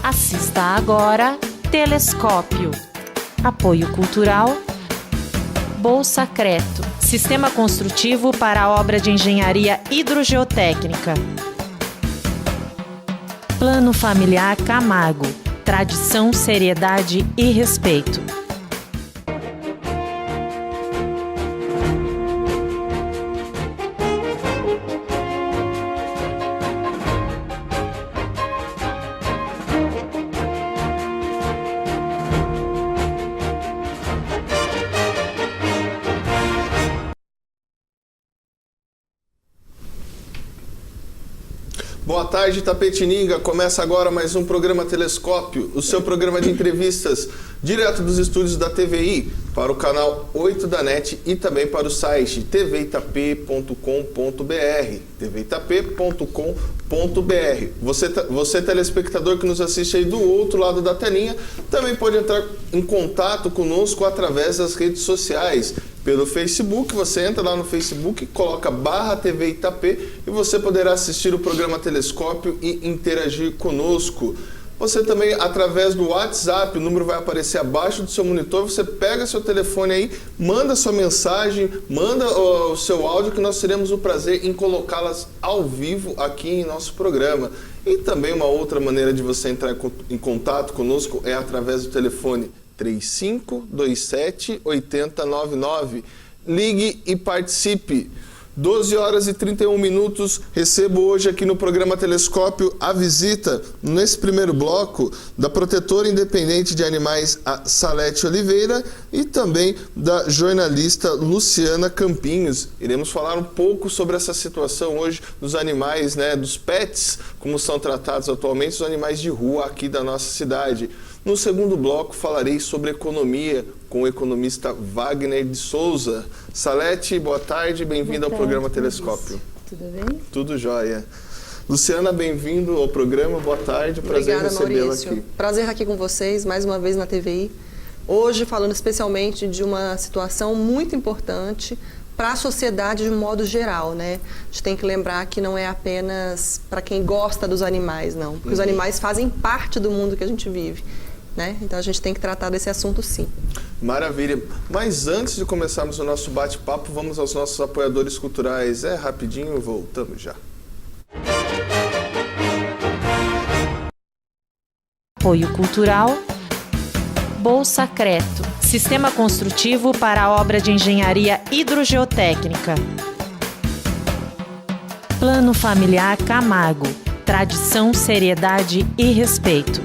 Assista agora Telescópio. Apoio Cultural Bolsa Creto, Sistema Construtivo para a Obra de Engenharia Hidrogeotécnica. Plano Familiar Camargo, tradição, seriedade e respeito. Boa tarde, Itapetininga. Começa agora mais um programa Telescópio, o seu programa de entrevistas direto dos estúdios da TVI, para o canal 8 da NET e também para o site tvitap.com.br, tvitap.com.br. Você telespectador que nos assiste aí do outro lado da telinha, também pode entrar em contato conosco através das redes sociais. Pelo Facebook, você entra lá no Facebook, coloca /TV Itapê e você poderá assistir o programa Telescópio e interagir conosco. Você também, através do WhatsApp, o número vai aparecer abaixo do seu monitor, você pega seu telefone aí, manda sua mensagem, manda o seu áudio, que nós teremos o prazer em colocá-las ao vivo aqui em nosso programa. E também uma outra maneira de você entrar em contato conosco é através do telefone 3527-8099. Ligue e participe. 12 horas e 31 minutos. Recebo hoje aqui no programa Telescópio a visita, nesse primeiro bloco, da protetora independente de animais, a Salete Oliveira, e também da jornalista Luciana Campinhos. Iremos falar um pouco sobre essa situação hoje dos animais, dos pets, como são tratados atualmente, os animais de rua aqui da nossa cidade. No segundo bloco, falarei sobre economia com o economista Wagner de Souza. Salete, boa tarde, bem-vindo ao programa Telescópio. Tudo bem? Tudo jóia. Luciana, bem-vindo ao programa, boa tarde, prazer em recebê-la aqui. Prazer estar aqui com vocês, mais uma vez na TVI. Hoje, falando especialmente de uma situação muito importante para a sociedade de um modo geral, né? A gente tem que lembrar que não é apenas para quem gosta dos animais, não. Porque os animais fazem parte do mundo que a gente vive. Então a gente tem que tratar desse assunto, sim. Maravilha. Mas antes de começarmos o nosso bate-papo, vamos aos nossos apoiadores culturais. Rapidinho, voltamos já. Apoio Cultural Bolsa Creto, Sistema Construtivo para a Obra de Engenharia Hidrogeotécnica. Plano Familiar Camargo, tradição, seriedade e respeito.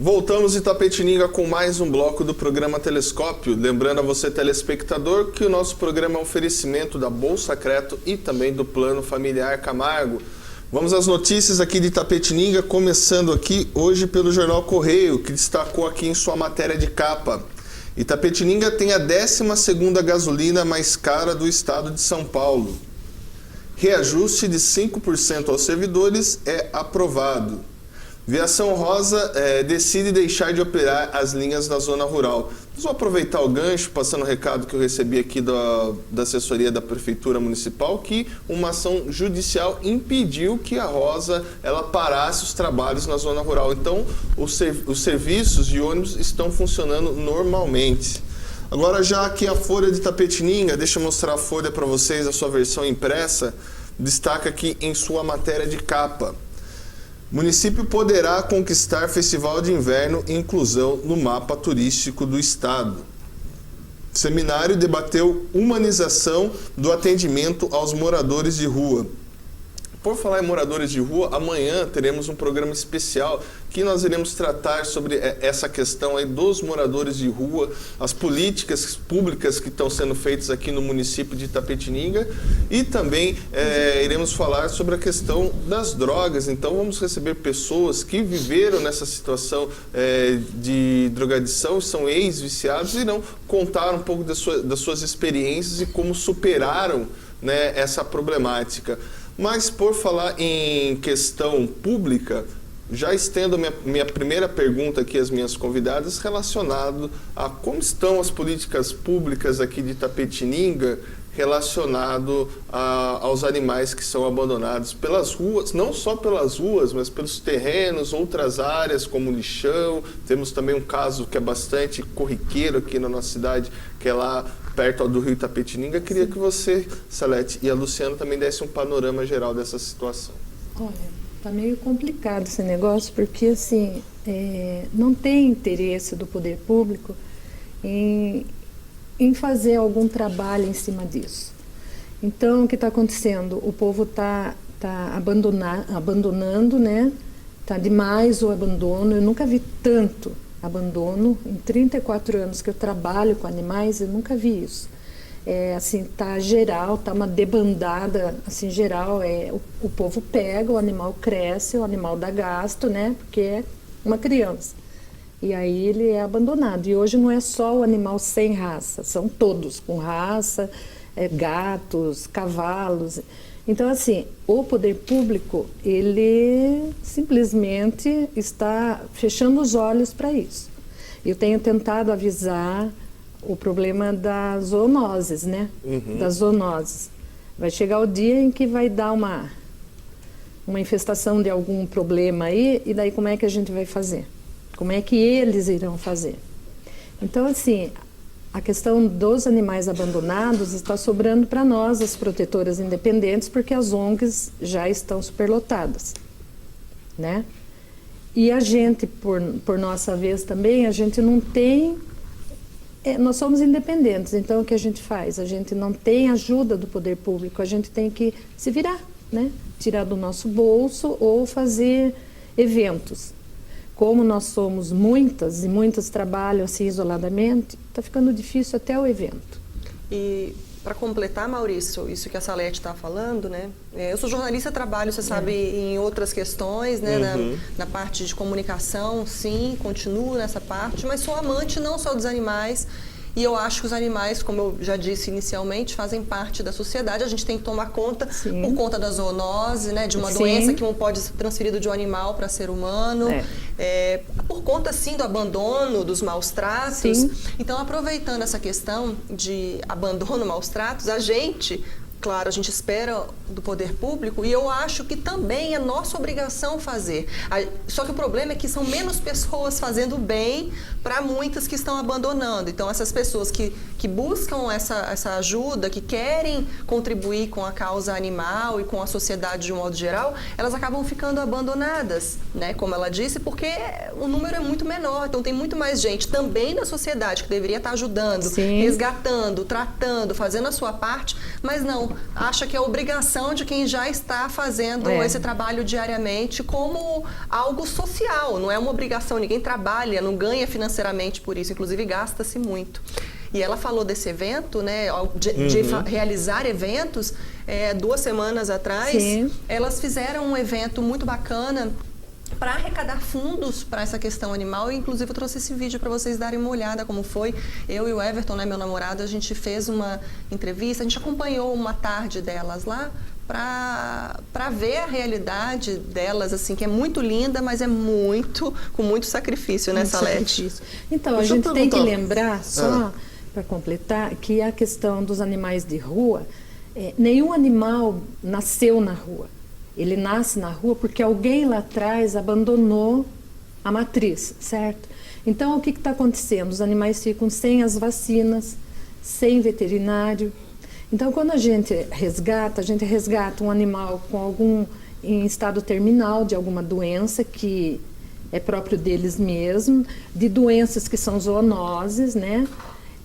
Voltamos Itapetininga com mais um bloco do programa Telescópio. Lembrando a você, telespectador, que o nosso programa é um oferecimento da Bolsa Creto e também do Plano Familiar Camargo. Vamos às notícias aqui de Itapetininga, começando aqui hoje pelo Jornal Correio, que destacou aqui em sua matéria de capa: Itapetininga tem a 12ª gasolina mais cara do estado de São Paulo. Reajuste de 5% aos servidores é aprovado. Viação Rosa decide deixar de operar as linhas da zona rural. Vamos aproveitar o gancho, passando o recado que eu recebi aqui da assessoria da Prefeitura Municipal, que uma ação judicial impediu que a Rosa parasse os trabalhos na zona rural. Então, os serviços de ônibus estão funcionando normalmente. Agora, já aqui a Folha de Itapetininga, deixa eu mostrar a Folha para vocês, a sua versão impressa, destaca aqui em sua matéria de capa: município poderá conquistar Festival de Inverno e Inclusão no mapa turístico do estado. Seminário debateu humanização do atendimento aos moradores de rua. Por falar em moradores de rua, amanhã teremos um programa especial que nós iremos tratar sobre essa questão aí dos moradores de rua, as políticas públicas que estão sendo feitas aqui no município de Itapetininga, e também iremos falar sobre a questão das drogas. Então vamos receber pessoas que viveram nessa situação de drogadição, são ex-viciados, e irão contar um pouco das suas experiências e como superaram essa problemática. Mas por falar em questão pública, já estendo minha primeira pergunta aqui às minhas convidadas, relacionado a como estão as políticas públicas aqui de Itapetininga relacionado aos animais que são abandonados pelas ruas, não só pelas ruas, mas pelos terrenos, outras áreas como lixão. Temos também um caso que é bastante corriqueiro aqui na nossa cidade, que é lá perto do Rio Itapetininga. Queria que você, Salete, e a Luciana também desse um panorama geral dessa situação. Olha, tá meio complicado esse negócio, porque assim, não tem interesse do poder público em fazer algum trabalho em cima disso. Então, o que está acontecendo? O povo está abandonando, né? Está demais o abandono. Eu nunca vi tanto abandono. Em 34 anos que eu trabalho com animais, eu nunca vi isso. Assim, tá geral, tá uma debandada, assim, geral. O povo pega, o animal cresce, o animal dá gasto, né? Porque é uma criança. E aí ele é abandonado. E hoje não é só o animal sem raça, são todos com raça, gatos, cavalos. Então, assim, o poder público, ele simplesmente está fechando os olhos para isso. Eu tenho tentado avisar o problema das zoonoses, né? Das zoonoses. Vai chegar o dia em que vai dar uma infestação de algum problema aí, e daí como é que a gente vai fazer? Como é que eles irão fazer? Então, assim, a questão dos animais abandonados está sobrando para nós, as protetoras independentes, porque as ONGs já estão superlotadas, né? E a gente, por nossa vez também, a gente não tem... nós somos independentes, então o que a gente faz? A gente não tem ajuda do poder público, a gente tem que se virar, né? Tirar do nosso bolso ou fazer eventos. Como nós somos muitas, e muitas trabalham assim isoladamente, está ficando difícil até o evento. E para completar, Maurício, isso que a Salete está falando, né? Eu sou jornalista, trabalho, você sabe, em outras questões, né? Na parte de comunicação, sim, continuo nessa parte, mas sou amante não só dos animais. E eu acho que os animais, como eu já disse inicialmente, fazem parte da sociedade. A gente tem que tomar conta, sim, por conta da zoonose, né, de uma, sim, doença que não pode ser transferida de um animal para ser humano. Por conta, sim, do abandono, dos maus tratos. Sim. Então, aproveitando essa questão de abandono, maus tratos, a gente... Claro, a gente espera do poder público e eu acho que também é nossa obrigação fazer. Só que o problema é que são menos pessoas fazendo bem para muitas que estão abandonando. Então, essas pessoas que buscam essa ajuda, que querem contribuir com a causa animal e com a sociedade de um modo geral, elas acabam ficando abandonadas, né? Como ela disse, porque o número é muito menor. Então, tem muito mais gente também da sociedade que deveria estar ajudando, sim, resgatando, tratando, fazendo a sua parte, mas não. Acha que é obrigação de quem já está fazendo esse trabalho diariamente como algo social, não é uma obrigação, ninguém trabalha, não ganha financeiramente por isso, inclusive gasta-se muito. E ela falou desse evento, né, de realizar eventos, 2 semanas atrás, sim, elas fizeram um evento muito bacana para arrecadar fundos para essa questão animal, e inclusive eu trouxe esse vídeo para vocês darem uma olhada como foi. Eu e o Everton, né, meu namorado, a gente fez uma entrevista, a gente acompanhou uma tarde delas lá para ver a realidade delas, assim, que é muito linda, mas é com muito sacrifício, né, Salete? Então, a gente tem que lembrar, só para completar, que a questão dos animais de rua, nenhum animal nasceu na rua. Ele nasce na rua porque alguém lá atrás abandonou a matriz, certo? Então, o que está acontecendo? Os animais ficam sem as vacinas, sem veterinário. Então, quando a gente resgata um animal com em estado terminal de alguma doença que é próprio deles mesmo, de doenças que são zoonoses, né?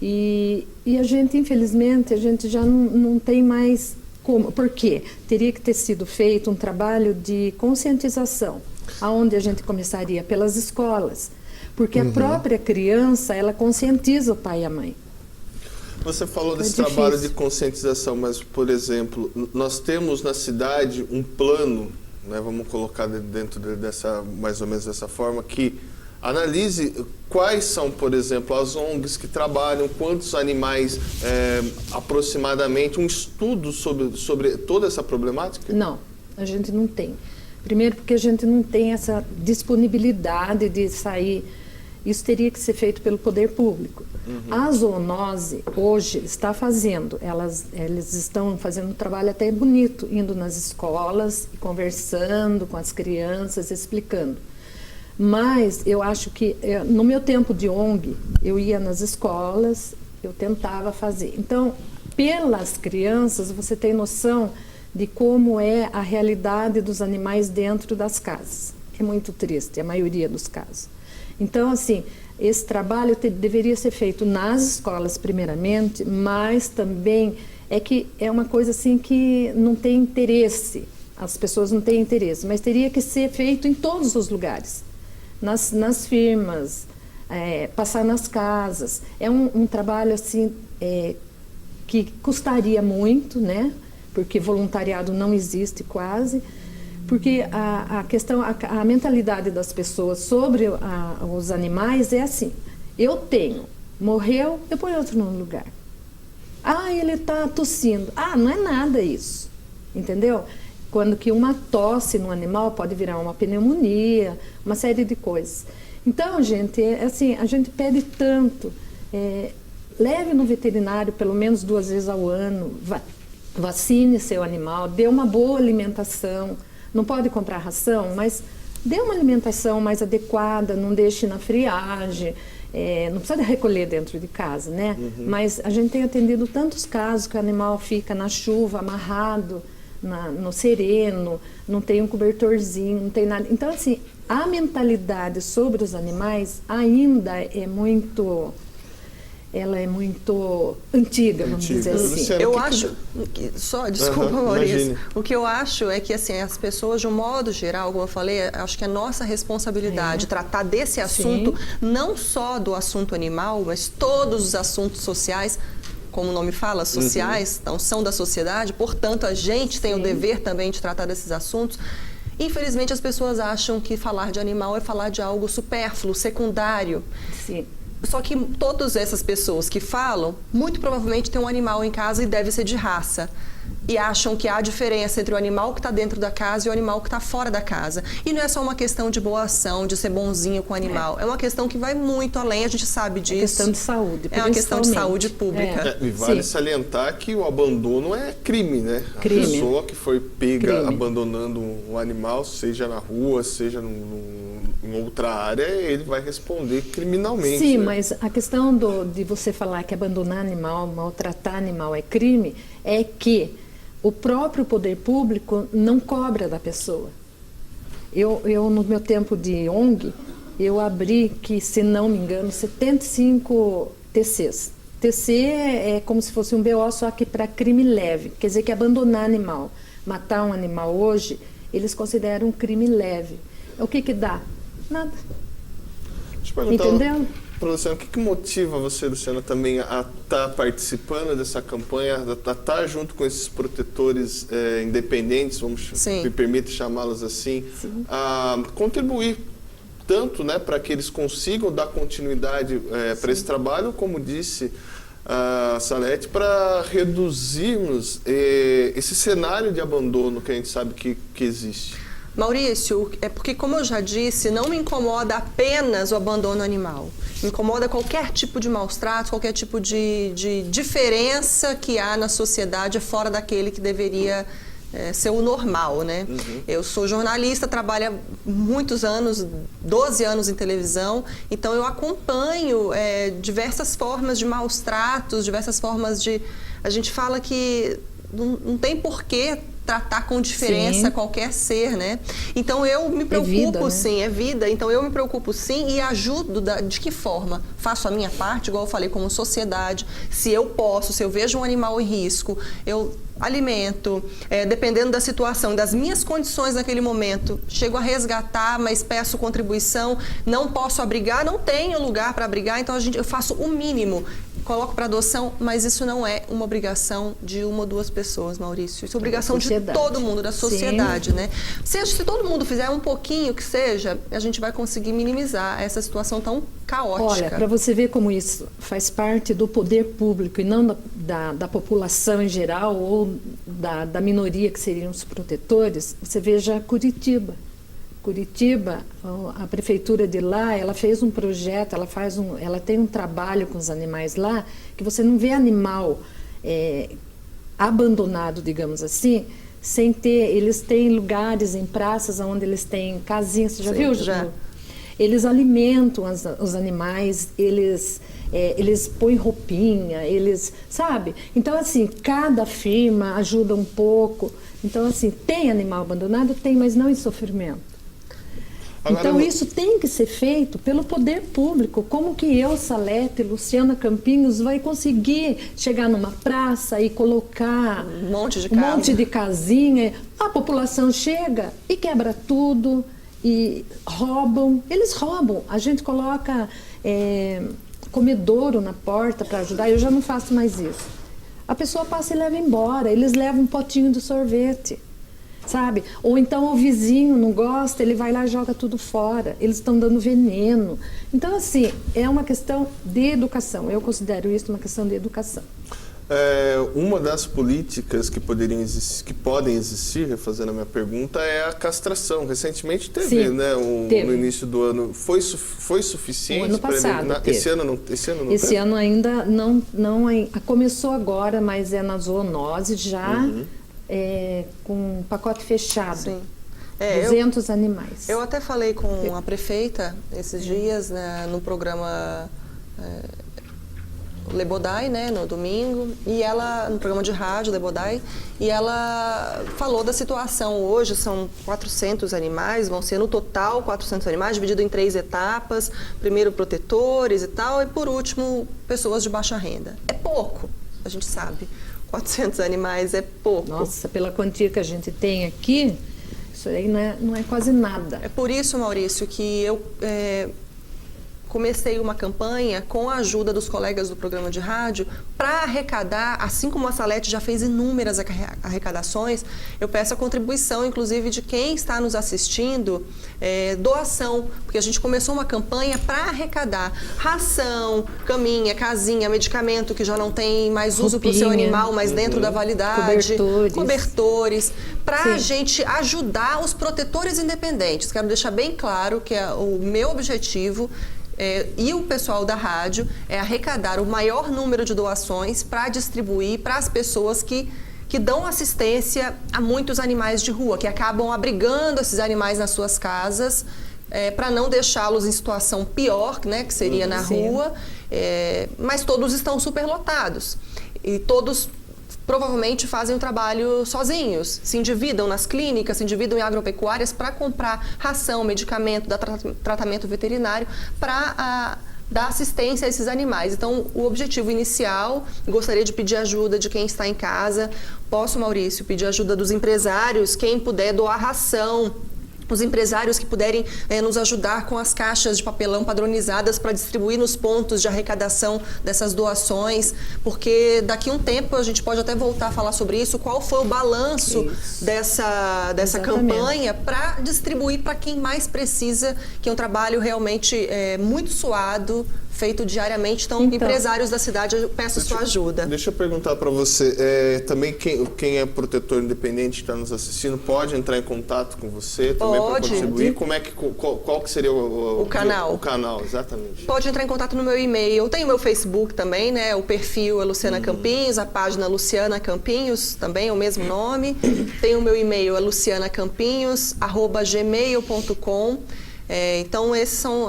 E a gente, infelizmente, a gente já não tem mais... Por quê? Teria que ter sido feito um trabalho de conscientização, aonde a gente começaria pelas escolas, porque a própria criança, ela conscientiza o pai e a mãe. Você falou desse trabalho de conscientização, mas, por exemplo, nós temos na cidade um plano, né, vamos colocar dentro mais ou menos dessa forma, que analise quais são, por exemplo, as ONGs que trabalham, quantos animais aproximadamente, um estudo sobre toda essa problemática? Não, a gente não tem. Primeiro porque a gente não tem essa disponibilidade de sair Isso teria que ser feito pelo poder público. A zoonose, hoje, está fazendo, eles estão fazendo um trabalho até bonito, indo nas escolas, conversando com as crianças, explicando. Mas eu acho que, no meu tempo de ONG, eu ia nas escolas, eu tentava fazer. Então, pelas crianças, você tem noção de como é a realidade dos animais dentro das casas. É muito triste, a maioria dos casos. Então, assim, esse trabalho deveria ser feito nas escolas, primeiramente, mas também é uma coisa assim que não tem interesse, as pessoas não têm interesse, mas teria que ser feito em todos os lugares, nas firmas, passar nas casas. É um trabalho assim que custaria muito, né? Porque voluntariado não existe quase, porque a mentalidade das pessoas sobre os animais é assim: eu tenho, morreu, eu ponho outro no lugar. Ah, ele está tossindo. Ah, não é nada isso, entendeu? Quando que uma tosse no animal pode virar uma pneumonia, uma série de coisas. Então, gente, assim, a gente pede tanto, leve no veterinário pelo menos 2 vezes ao ano, vacine seu animal, dê uma boa alimentação. Não pode comprar ração, mas dê uma alimentação mais adequada, não deixe na friagem, não precisa recolher dentro de casa, né? Mas a gente tem atendido tantos casos que o animal fica na chuva, amarrado, no sereno, não tem um cobertorzinho, não tem nada. Então, assim, a mentalidade sobre os animais ainda é muito... Ela é muito antiga, vamos dizer assim. Luciana, eu acho... Desculpa, Maurício. Imagine. O que eu acho é que, assim, as pessoas, de um modo geral, como eu falei, acho que é nossa responsabilidade tratar desse assunto, não só do assunto animal, mas todos os assuntos sociais, como o nome fala, sociais, então, são da sociedade, portanto, a gente tem o dever também de tratar desses assuntos. Infelizmente, as pessoas acham que falar de animal é falar de algo supérfluo, secundário. Sim. Só que todas essas pessoas que falam, muito provavelmente tem um animal em casa e deve ser de raça. E acham que há diferença entre o animal que está dentro da casa e o animal que está fora da casa. E não é só uma questão de boa ação, de ser bonzinho com o animal. É uma questão que vai muito além, a gente sabe disso. É questão de saúde, é uma questão de saúde pública. E vale salientar que o abandono é crime, né? Crime. A pessoa que foi pega abandonando um animal, seja na rua, seja em outra área, ele vai responder criminalmente. Sim, né? mas a questão de você falar que abandonar animal, maltratar animal é crime, é que o próprio poder público não cobra da pessoa. Eu no meu tempo de ONG, eu abri, que se não me engano, 75 TCs. TC é como se fosse um BO, só que para crime leve. Quer dizer que abandonar animal, matar um animal hoje, eles consideram um crime leve. O que dá? Nada. Deixa eu perguntar, entendeu? Para Luciana, o que motiva você, Luciana, também a estar participando dessa campanha, a estar junto com esses protetores independentes, me permite chamá-los assim, a contribuir tanto, né, para que eles consigam dar continuidade para esse trabalho, como disse a Salete, para reduzirmos esse cenário de abandono que a gente sabe que existe? Maurício, é porque, como eu já disse, não me incomoda apenas o abandono animal. Me incomoda qualquer tipo de maus tratos, qualquer tipo de diferença que há na sociedade fora daquele que deveria ser o normal, né? Eu sou jornalista, trabalho há muitos anos, 12 anos em televisão, então eu acompanho diversas formas de maus tratos, diversas formas de... A gente fala que não tem porquê tratar com diferença qualquer ser, né? Então eu me preocupo, vida, né? sim, é vida. Então eu me preocupo, sim, e ajudo de que forma? Faço a minha parte, igual eu falei, como sociedade. Se eu posso, se eu vejo um animal em risco, eu alimento, dependendo da situação, das minhas condições naquele momento, chego a resgatar, mas peço contribuição, não posso abrigar, não tenho lugar para abrigar, então eu faço o mínimo. Coloco para adoção, mas isso não é uma obrigação de uma ou duas pessoas, Maurício. Isso é obrigação de todo mundo, da sociedade, né? Se todo mundo fizer um pouquinho que seja, a gente vai conseguir minimizar essa situação tão caótica. Olha, para você ver como isso faz parte do poder público e não da população em geral ou da minoria que seriam os protetores, você veja Curitiba. Curitiba, a prefeitura de lá, ela fez um projeto, ela tem um trabalho com os animais lá, que você não vê animal abandonado, digamos assim, sem ter. Eles têm lugares em praças onde eles têm casinhas. Você já viu? Já. Eles alimentam os animais, eles põem roupinha, sabe? Então, assim, cada firma ajuda um pouco. Então, assim, tem animal abandonado? Tem, mas não em sofrimento. Agora, então, isso tem que ser feito pelo poder público. Como que eu, Salete, Luciana Campinhos, vai conseguir chegar numa praça e colocar um monte de casinha? A população chega e quebra tudo e roubam. Eles roubam. A gente coloca comedouro na porta para ajudar. Eu já não faço mais isso. A pessoa passa e leva embora. Eles levam um potinho de sorvete. Sabe? Ou então o vizinho não gosta, ele vai lá e joga tudo fora. Eles estão dando veneno. Então, assim, é uma questão de educação. Eu considero isso uma questão de educação. Uma das políticas que podem existir, refazendo a minha pergunta, é a castração. Recentemente teve, né? No início do ano. Foi suficiente? O ano passado teve. Esse ano não Esse teve? ano ainda não começou agora, mas é na zoonose já. Com um pacote fechado. Sim. 200 animais. Eu até falei com a prefeita esses dias, né, no programa Lebodai, né, no domingo, e ela, no programa de rádio Lebodai, e ela falou da situação. Hoje são 400 animais, vão ser no total 400 animais, dividido em 3 etapas. Primeiro protetores e tal, e por último pessoas de baixa renda. É pouco, a gente sabe. 400 animais é pouco. Nossa, pela quantia que a gente tem aqui, isso aí não é quase nada. É por isso, Maurício, que eu comecei uma campanha com a ajuda dos colegas do programa de rádio para arrecadar, assim como a Salete já fez inúmeras arrecadações, eu peço a contribuição, inclusive, de quem está nos assistindo, doação, porque a gente começou uma campanha para arrecadar ração, caminha, casinha, medicamento que já não tem mais uso para o seu animal, mas dentro da validade, cobertores, para a gente ajudar os protetores independentes. Quero deixar bem claro que o meu objetivo e o pessoal da rádio é arrecadar o maior número de doações para distribuir para as pessoas que dão assistência a muitos animais de rua, que acabam abrigando esses animais nas suas casas para não deixá-los em situação pior, né, que seria na rua, mas todos estão superlotados e todos provavelmente fazem o trabalho sozinhos, se endividam nas clínicas, se endividam em agropecuárias para comprar ração, medicamento, dar tratamento veterinário para dar assistência a esses animais. Então, o objetivo inicial, gostaria de pedir ajuda de quem está em casa. Posso, Maurício, pedir ajuda dos empresários, quem puder doar ração, os empresários que puderem nos ajudar com as caixas de papelão padronizadas para distribuir nos pontos de arrecadação dessas doações, porque daqui a um tempo a gente pode até voltar a falar sobre isso, qual foi o balanço dessa campanha para distribuir para quem mais precisa, que é um trabalho realmente muito suado, feito diariamente. Então, empresários da cidade, eu peço sua ajuda. Deixa eu perguntar para você, também quem é protetor independente que está nos assistindo, pode entrar em contato com você também para contribuir? Qual que seria o canal? O canal, exatamente. Pode entrar em contato no meu e-mail. Eu tenho meu Facebook também, né? O perfil é Luciana Campinhos, a página Luciana Campinhos, também é o mesmo nome. Tem o meu e-mail, é lucianacampinhos@gmail.com. Então, esses são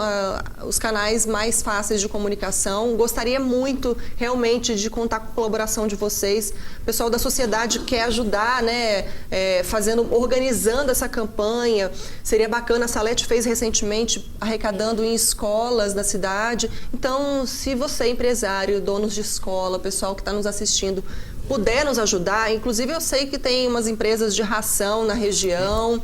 os canais mais fáceis de comunicação. Gostaria muito, realmente, de contar com a colaboração de vocês. O pessoal da sociedade quer ajudar, né? Organizando essa campanha. Seria bacana, a Salete fez recentemente, arrecadando em escolas da cidade. Então, se você, empresário, donos de escola, pessoal que está nos assistindo, puder nos ajudar, inclusive eu sei que tem umas empresas de ração na região,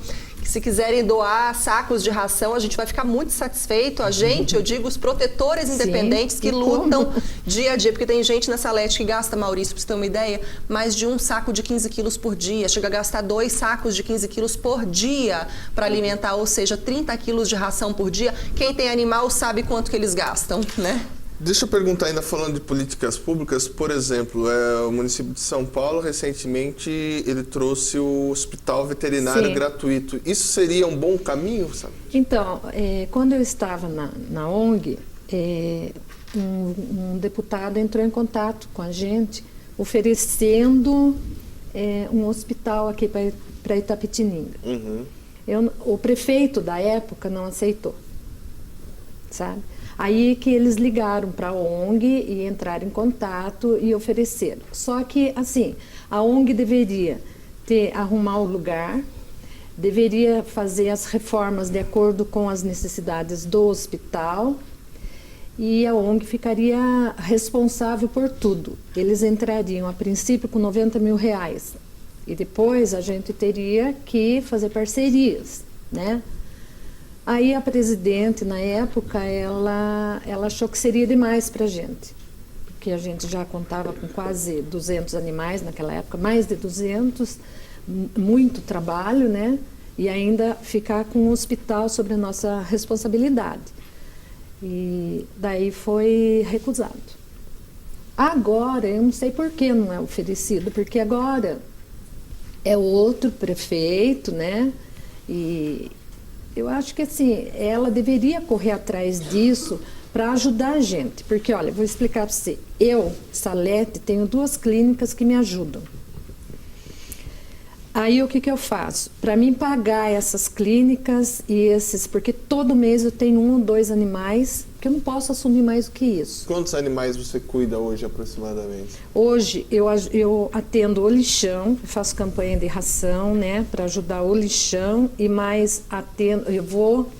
se quiserem doar sacos de ração, a gente vai ficar muito satisfeito. A gente, eu digo, os protetores independentes que lutam dia a dia. Porque tem gente na Salete que gasta, Maurício, para você ter uma ideia, mais de um saco de 15 quilos por dia. Chega a gastar 2 sacos de 15 quilos por dia para alimentar, ou seja, 30 quilos de ração por dia. Quem tem animal sabe quanto que eles gastam, né? Deixa eu perguntar, ainda falando de políticas públicas, por exemplo, o município de São Paulo, recentemente, ele trouxe o hospital veterinário Sim. gratuito. Isso seria um bom caminho, sabe? Então, quando eu estava na ONG, um deputado entrou em contato com a gente, oferecendo um hospital aqui para Itapetininga. Uhum. O prefeito da época não aceitou, sabe? Aí que eles ligaram para a ONG e entraram em contato e ofereceram. Só que, assim, a ONG deveria arrumar o lugar, deveria fazer as reformas de acordo com as necessidades do hospital e a ONG ficaria responsável por tudo. Eles entrariam, a princípio, com R$90 mil e depois a gente teria que fazer parcerias, né? Aí a presidente, na época, ela achou que seria demais para a gente, porque a gente já contava com quase 200 animais naquela época, mais de 200, muito trabalho, né? E ainda ficar com o hospital sobre a nossa responsabilidade. E daí foi recusado. Agora, eu não sei por que não é oferecido, porque agora é outro prefeito, né? E eu acho que assim, ela deveria correr atrás disso para ajudar a gente. Porque, olha, vou explicar para você. Eu, Salete, tenho 2 clínicas que me ajudam. Aí o que eu faço? Para mim pagar essas clínicas e porque todo mês eu tenho 1 ou 2 animais, que eu não posso assumir mais do que isso. Quantos animais você cuida hoje, aproximadamente? Hoje eu atendo o lixão, faço campanha de ração, né, para ajudar o lixão e mais eu vou,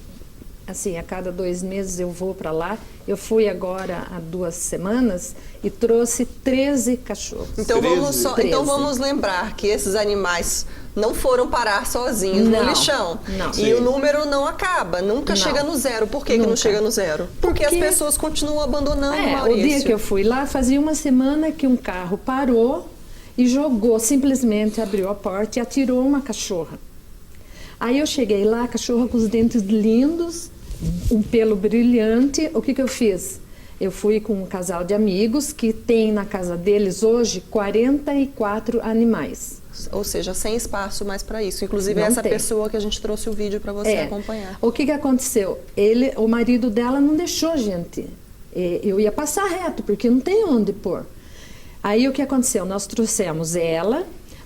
assim, a cada 2 meses eu vou para lá. Eu fui agora há 2 semanas e trouxe 13 cachorros. Então 13? Então vamos lembrar que esses animais não foram parar sozinhos no lixão. Não. E Sim. o número não acaba, nunca chega no zero. Por que não chega no zero? Porque as pessoas continuam abandonando, Maurício. O dia que eu fui lá, fazia 1 semana que um carro parou e simplesmente abriu a porta e atirou uma cachorra. Aí eu cheguei lá, a cachorra com os dentes lindos, um pelo brilhante. O que eu fiz? Eu fui com um casal de amigos que tem na casa deles hoje 44 animais. Ou seja, sem espaço mais para isso. Inclusive Não essa tem. pessoa que a gente trouxe o vídeo para você acompanhar. O que aconteceu? O marido dela não deixou, gente. Eu ia passar reto, porque não tem onde pôr. Aí o que aconteceu? Nós trouxemos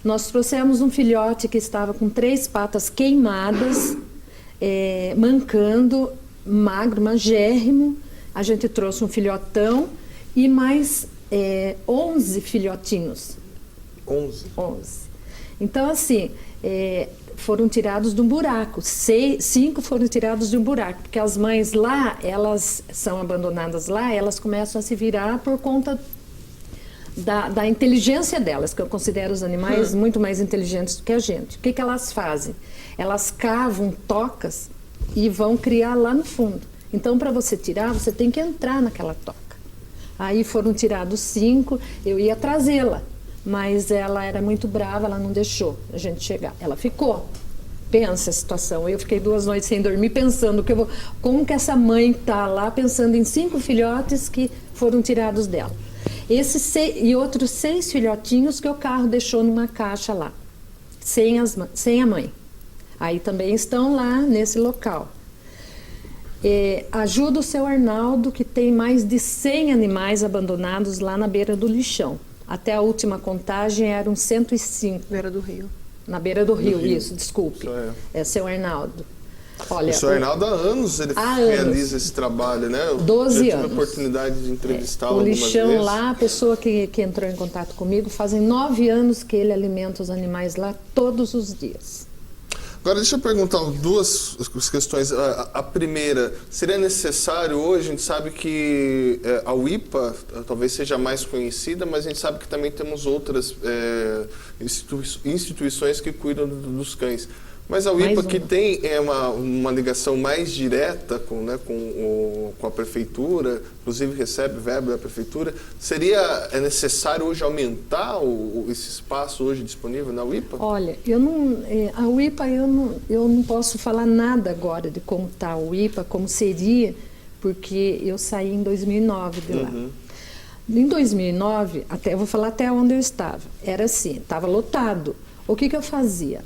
nós trouxemos um filhote que estava com 3 patas queimadas, mancando, magro, magérrimo. A gente trouxe um filhotão e mais 11 filhotinhos. 11? 11. Então, assim, foram tirados de um buraco. 5 foram tirados de um buraco, porque as mães lá, elas são abandonadas lá, elas começam a se virar por conta da inteligência delas, que eu considero os animais muito mais inteligentes do que a gente. O que elas fazem? Elas cavam tocas e vão criar lá no fundo. Então, para você tirar, você tem que entrar naquela toca. Aí foram tirados 5, eu ia trazê-la, mas ela era muito brava, ela não deixou a gente chegar. Ela ficou. Pensa a situação. Eu fiquei 2 noites sem dormir pensando como que essa mãe está lá pensando em 5 filhotes que foram tirados dela. E outros 6 filhotinhos que o carro deixou numa caixa lá, sem a mãe. Aí também estão lá nesse local. Ajuda o seu Arnaldo, que tem mais de 100 animais abandonados lá na beira do lixão. Até a última contagem eram 105. Beira do rio. Na beira do rio, isso, desculpe. Isso é seu Arnaldo. Olha, O senhor Arnaldo há anos realiza esse trabalho, né? 12 eu tive anos. a oportunidade de entrevistá-lo O algumas lixão vezes. lá, a pessoa que entrou em contato comigo, fazem 9 anos que ele alimenta os animais lá todos os dias. Agora, deixa eu perguntar 2 questões. A primeira, seria necessário hoje, a gente sabe que a UIPA talvez seja mais conhecida, mas a gente sabe que também temos outras instituições que cuidam dos cães. Mas a UIPA, que tem uma ligação mais direta com a prefeitura, inclusive recebe verba da prefeitura, é necessário hoje aumentar esse espaço hoje disponível na UIPA? Olha, a UIPA eu não posso falar nada agora de como está a UIPA, como seria, porque eu saí em 2009 de lá. Em 2009, eu vou falar até onde eu estava, era assim, estava lotado. O que eu fazia?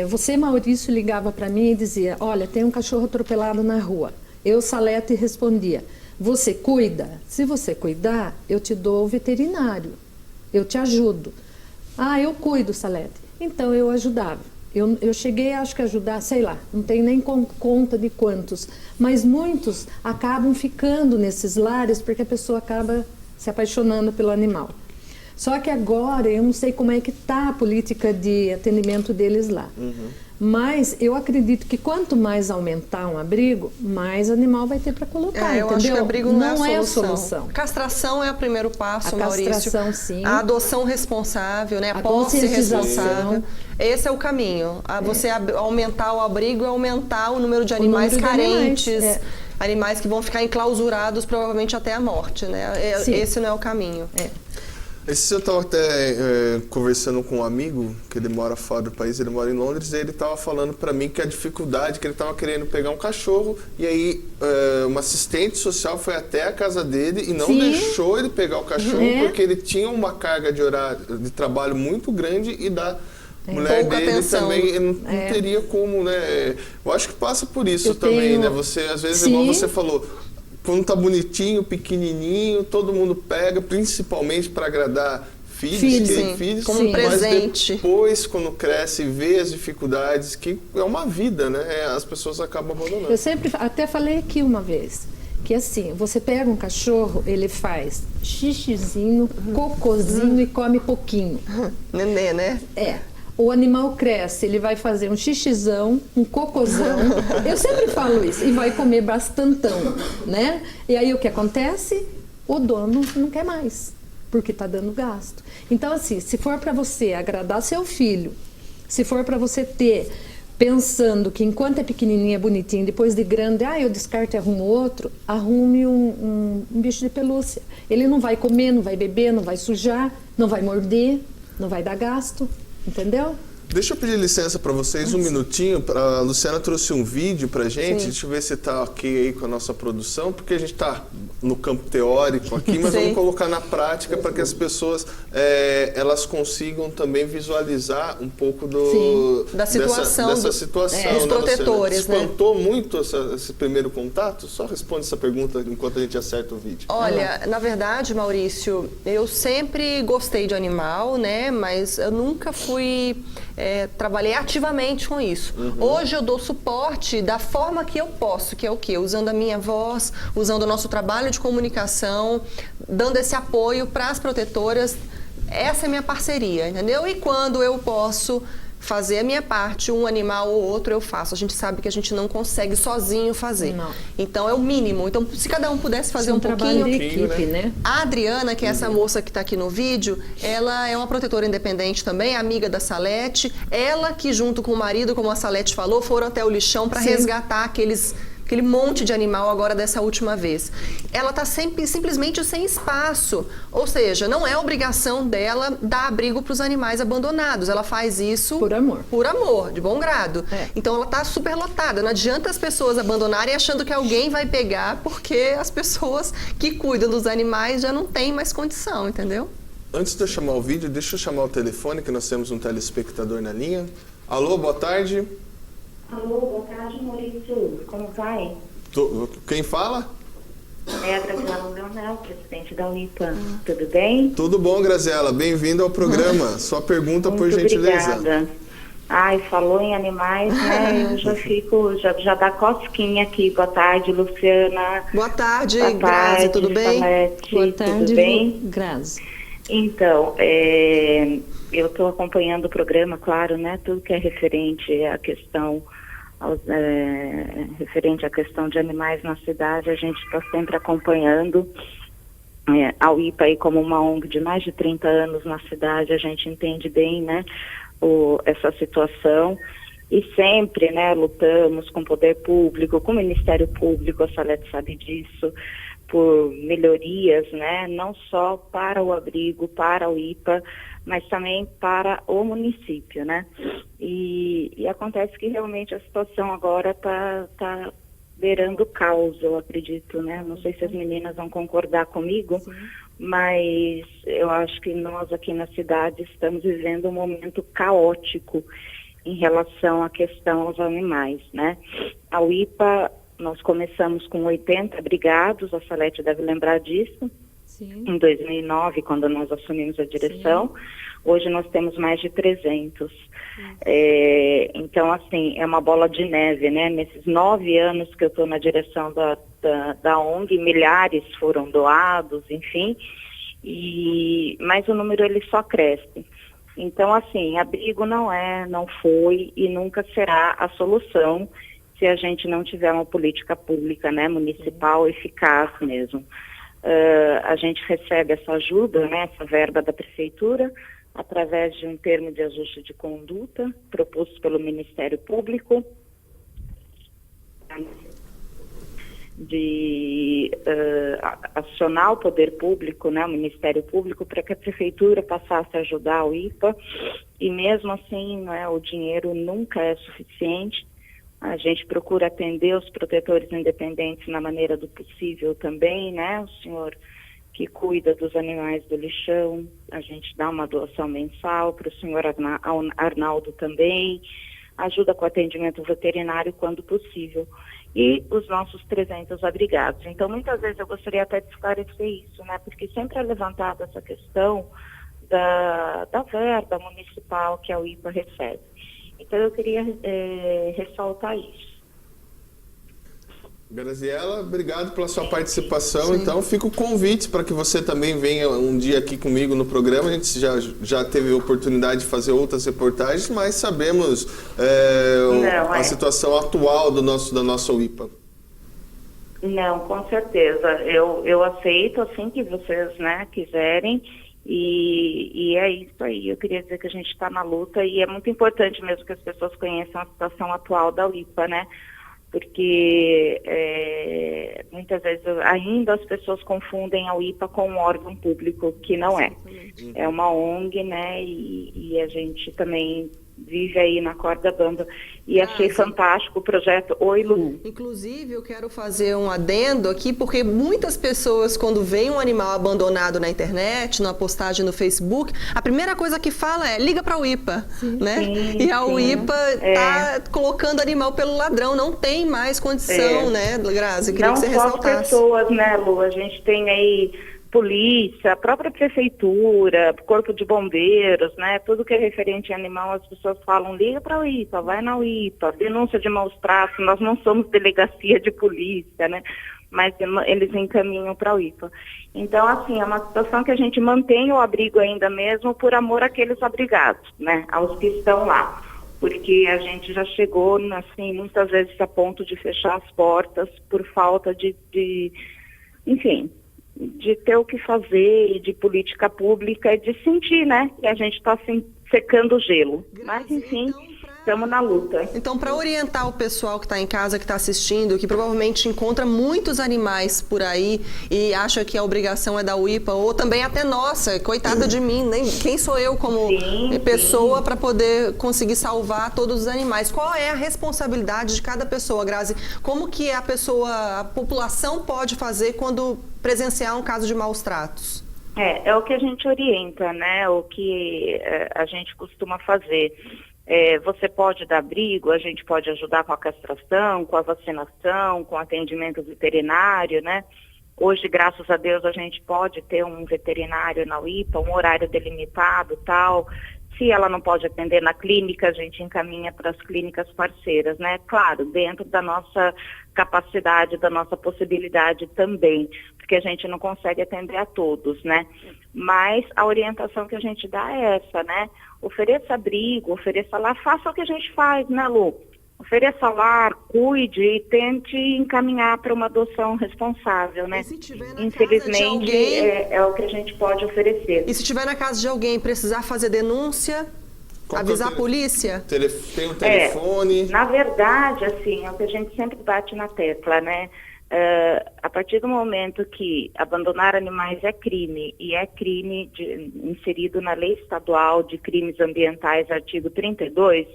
Você, Maurício, ligava para mim e dizia, olha, tem um cachorro atropelado na rua. Eu, Salete, respondia, você cuida? Se você cuidar, eu te dou o veterinário, eu te ajudo. Ah, eu cuido, Salete. Então, eu ajudava. Eu cheguei, acho que a ajudar, sei lá, não tenho nem conta de quantos, mas muitos acabam ficando nesses lares porque a pessoa acaba se apaixonando pelo animal. Só que agora eu não sei como é que está a política de atendimento deles lá. Mas eu acredito que quanto mais aumentar um abrigo, mais animal vai ter para colocar, eu entendeu? acho que abrigo não é é a a solução. solução. Castração é o primeiro passo, A Maurício. castração, sim. A adoção responsável, né? A posse conscientização. responsável. Esse é o caminho. Você aumentar o abrigo e aumentar o número de animais número de carentes. animais, Animais que vão ficar enclausurados provavelmente até a morte, né? Esse não é o caminho. Esse eu estava até conversando com um amigo, que ele mora fora do país, ele mora em Londres, e ele estava falando para mim que a dificuldade, que ele estava querendo pegar um cachorro, e aí uma assistente social foi até a casa dele e não deixou ele pegar o cachorro, porque ele tinha uma carga de trabalho muito grande e da mulher pouca dele atenção. também ele não teria como, né? Eu acho que passa por isso também, né? Você, às vezes, igual você falou, quando tá bonitinho, pequenininho, todo mundo pega, principalmente para agradar filhos, como um presente. Mas depois, quando cresce e vê as dificuldades, que é uma vida, né? As pessoas acabam abandonando. Eu sempre, até falei aqui uma vez, que assim, você pega um cachorro, ele faz xixizinho, cocôzinho e come pouquinho. Nenê, né? O animal cresce, ele vai fazer um xixizão, um cocôzão, eu sempre falo isso, e vai comer bastantão, né? E aí o que acontece? O dono não quer mais, porque está dando gasto. Então assim, se for para você agradar seu filho, se for para você ter, pensando que enquanto é pequenininho é bonitinho, depois de grande, eu descarto e arrumo outro, arrume um bicho de pelúcia. Ele não vai comer, não vai beber, não vai sujar, não vai morder, não vai dar gasto. Entendeu? Deixa eu pedir licença para vocês um minutinho. A Luciana trouxe um vídeo para gente. Deixa eu ver se está ok aí com a nossa produção, porque a gente está no campo teórico aqui, mas vamos colocar na prática para que as pessoas elas consigam também visualizar um pouco da situação dessa situação. Dos protetores. Espantou muito esse primeiro contato? Só responde essa pergunta enquanto a gente acerta o vídeo. Olha, na verdade, Maurício, eu sempre gostei de animal, né? Mas eu nunca fui... trabalhei ativamente com isso. Hoje eu dou suporte da forma que eu posso, que é o quê? Usando a minha voz, usando o nosso trabalho de comunicação, dando esse apoio para as protetoras. Essa é a minha parceria, entendeu? E quando eu posso fazer a minha parte, um animal ou outro eu faço. A gente sabe que a gente não consegue sozinho fazer. Não. Então é o mínimo. Então, se cada um pudesse fazer um trabalho pouquinho... de equipe, né? A Adriana, que é essa moça que está aqui no vídeo, ela é uma protetora independente também, amiga da Salete. Ela que, junto com o marido, como a Salete falou, foram até o lixão para resgatar aquele monte de animal agora dessa última vez. Ela está simplesmente sem espaço, ou seja, não é obrigação dela dar abrigo para os animais abandonados. Ela faz isso por amor. Por amor, de bom grado. Então ela está super lotada. Não adianta as pessoas abandonarem achando que alguém vai pegar, porque as pessoas que cuidam dos animais já não têm mais condição, entendeu? Antes de eu chamar o vídeo, deixa eu chamar o telefone, que nós temos um telespectador na linha. Alô, boa tarde. Alô, boa tarde, Maurício. Como vai? Quem fala? É a Graziela Leonel, presidente da UIPA. Tudo bem? Tudo bom, Graziela. Bem-vindo ao programa. Sua pergunta, por gentileza. Obrigada. Falou em animais, né? Eu já fico, já dá cosquinha aqui. Boa tarde, Luciana. Boa tarde, Boa Grazi, tarde, tudo bem? Salete, Boa tarde, tudo bem? Grazi. Então, eu estou acompanhando o programa, claro, né? Tudo que é referente à questão de animais na cidade, a gente está sempre acompanhando. A UIPA aí como uma ONG de mais de 30 anos na cidade, a gente entende bem, né, essa situação e sempre, né, lutamos com o poder público, com o Ministério Público, a Salete sabe disso, por melhorias, né, não só para o abrigo, para o IPA, mas também para o município, né? E acontece que realmente a situação agora está beirando o caos, eu acredito, né? Não sei se as meninas vão concordar comigo, mas eu acho que nós aqui na cidade estamos vivendo um momento caótico em relação à questão aos animais, né? A UIPA, nós começamos com 80 abrigados, a Salete deve lembrar disso, em 2009, quando nós assumimos a direção. Hoje nós temos mais de 300. Então, assim, é uma bola de neve, né? Nesses 9 anos que eu estou na direção da ONG, milhares foram doados, enfim, mas o número ele só cresce. Então, assim, abrigo não foi e nunca será a solução se a gente não tiver uma política pública, né, municipal eficaz mesmo. A gente recebe essa ajuda, né, essa verba da prefeitura, através de um termo de ajuste de conduta proposto pelo Ministério Público, de acionar o poder público, né, o Ministério Público, para que a prefeitura passasse a ajudar o IPA, e mesmo assim, né, o dinheiro nunca é suficiente. A gente procura atender os protetores independentes na maneira do possível também, né, o senhor que cuida dos animais do lixão, a gente dá uma doação mensal para o senhor Arnaldo também, ajuda com atendimento veterinário quando possível, e os nossos 300 abrigados. Então, muitas vezes eu gostaria até de esclarecer isso, né, porque sempre é levantada essa questão da verba municipal que a UIPA recebe. Então, eu queria ressaltar isso. Graziela, obrigado pela sua participação. Então, fica o convite para que você também venha um dia aqui comigo no programa. A gente já teve a oportunidade de fazer outras reportagens, mas sabemos a situação atual da nossa UIPA. Não, com certeza. Eu aceito assim que vocês, né, quiserem. E é isso aí, eu queria dizer que a gente está na luta e é muito importante mesmo que as pessoas conheçam a situação atual da UIPA, né? Porque muitas vezes ainda as pessoas confundem a UIPA com um órgão público, que não é. É uma ONG, né? E a gente também vive aí na corda bamba. E achei fantástico o projeto Oi, Lu. Inclusive, eu quero fazer um adendo aqui, porque muitas pessoas, quando veem um animal abandonado na internet, numa postagem no Facebook, a primeira coisa que fala é, liga para a UIPA, né? E a UIPA está colocando animal pelo ladrão, não tem mais condição, né, Grazi? Queria que você ressaltasse. Não só pessoas, né, Lu? A gente tem aí polícia, a própria prefeitura, corpo de bombeiros, né? Tudo que é referente a animal, as pessoas falam, liga para a UIPA, vai na UIPA, denúncia de maus tratos, nós não somos delegacia de polícia, né? Mas eles encaminham para a UIPA. Então, assim, é uma situação que a gente mantém o abrigo ainda mesmo por amor àqueles abrigados, né? Aos que estão lá. Porque a gente já chegou, assim, muitas vezes a ponto de fechar as portas por falta de ter o que fazer, de política pública e de sentir, né? Que a gente está assim, secando o gelo. Mas, enfim, estamos na luta. Então, para orientar o pessoal que está em casa, que está assistindo, que provavelmente encontra muitos animais por aí e acha que a obrigação é da UIPA, ou também até nossa, coitada de mim, nem quem sou eu como pessoa para poder conseguir salvar todos os animais? Qual é a responsabilidade de cada pessoa, Grazi? Como que a população pode fazer quando presenciar um caso de maus tratos? É o que a gente orienta, né? O que a gente costuma fazer. Você pode dar abrigo, a gente pode ajudar com a castração, com a vacinação, com atendimento veterinário, né? Hoje, graças a Deus, a gente pode ter um veterinário na UIPA, um horário delimitado, tal. Se ela não pode atender na clínica, a gente encaminha para as clínicas parceiras, né? Claro, dentro da nossa capacidade, da nossa possibilidade também, porque a gente não consegue atender a todos, né? Mas a orientação que a gente dá é essa, né? Ofereça abrigo, ofereça lá, faça o que a gente faz, né, Lu? Ofereça lar, cuide e tente encaminhar para uma adoção responsável, né? Infelizmente, é o que a gente pode oferecer. E se estiver na casa de alguém precisar fazer denúncia, avisar a polícia? Tem um telefone? Na verdade, assim, é o que a gente sempre bate na tecla, né? A partir do momento que abandonar animais é crime, e é crime inserido na Lei Estadual de Crimes Ambientais, artigo 32,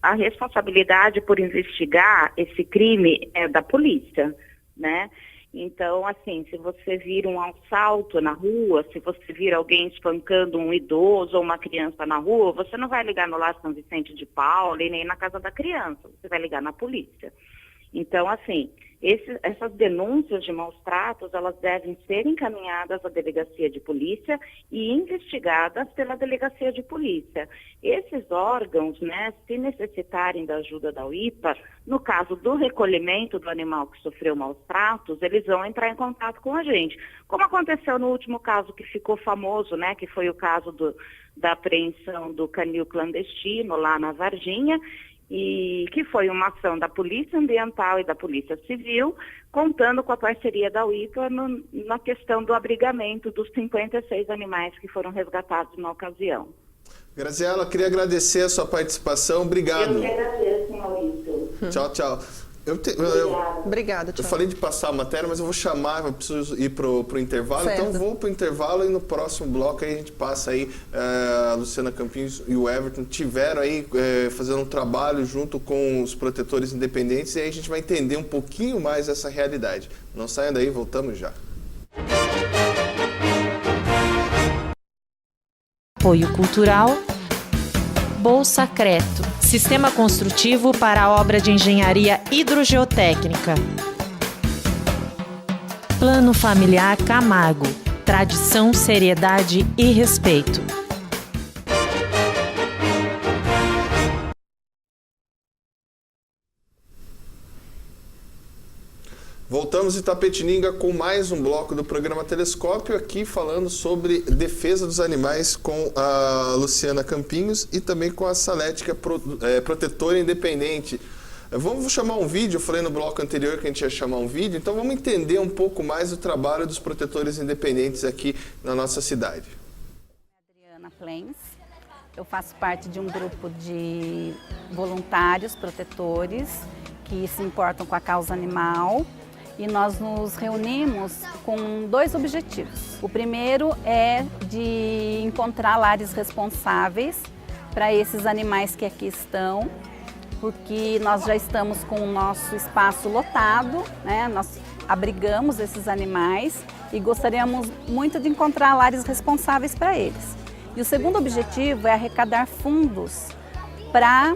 a responsabilidade por investigar esse crime é da polícia, né? Então, assim, se você vir um assalto na rua, se você vir alguém espancando um idoso ou uma criança na rua, você não vai ligar no Lar São Vicente de Paula e nem na casa da criança, você vai ligar na polícia. Então, assim, essas denúncias de maus tratos, elas devem ser encaminhadas à delegacia de polícia e investigadas pela delegacia de polícia. Esses órgãos, né, se necessitarem da ajuda da UIPA, no caso do recolhimento do animal que sofreu maus tratos, eles vão entrar em contato com a gente. Como aconteceu no último caso que ficou famoso, né, que foi o caso da apreensão do canil clandestino lá na Varginha, e que foi uma ação da Polícia Ambiental e da Polícia Civil, contando com a parceria da UIPA na questão do abrigamento dos 56 animais que foram resgatados na ocasião. Graziela, queria agradecer a sua participação. Obrigado. Eu que agradeço, Maurício. Tchau, tchau. Obrigada, Eu tchau. falei de passar a matéria, mas eu vou chamar, eu preciso ir pro intervalo, Certo. então vou pro intervalo e no próximo bloco aí a gente passa aí, a Luciana Campinhos e o Everton tiveram aí fazendo um trabalho junto com os protetores independentes e aí a gente vai entender um pouquinho mais essa realidade. Não saiam daí, voltamos já. Apoio Cultural, Bolsacreto, Sistema Construtivo para a Obra de Engenharia Hidrogeotécnica. Plano Familiar Camargo, tradição, seriedade e respeito. Voltamos em Itapetininga com mais um bloco do programa Telescópio, aqui falando sobre defesa dos animais com a Luciana Campinhos e também com a Salete, que é protetora independente. Vamos chamar um vídeo, eu falei no bloco anterior que a gente ia chamar um vídeo, então vamos entender um pouco mais o trabalho dos protetores independentes aqui na nossa cidade. Adriana Plens, eu faço parte de um grupo de voluntários protetores que se importam com a causa animal. E nós nos reunimos com dois objetivos. O primeiro é de encontrar lares responsáveis para esses animais que aqui estão, porque nós já estamos com o nosso espaço lotado, né? Nós abrigamos esses animais e gostaríamos muito de encontrar lares responsáveis para eles. E o segundo objetivo é arrecadar fundos para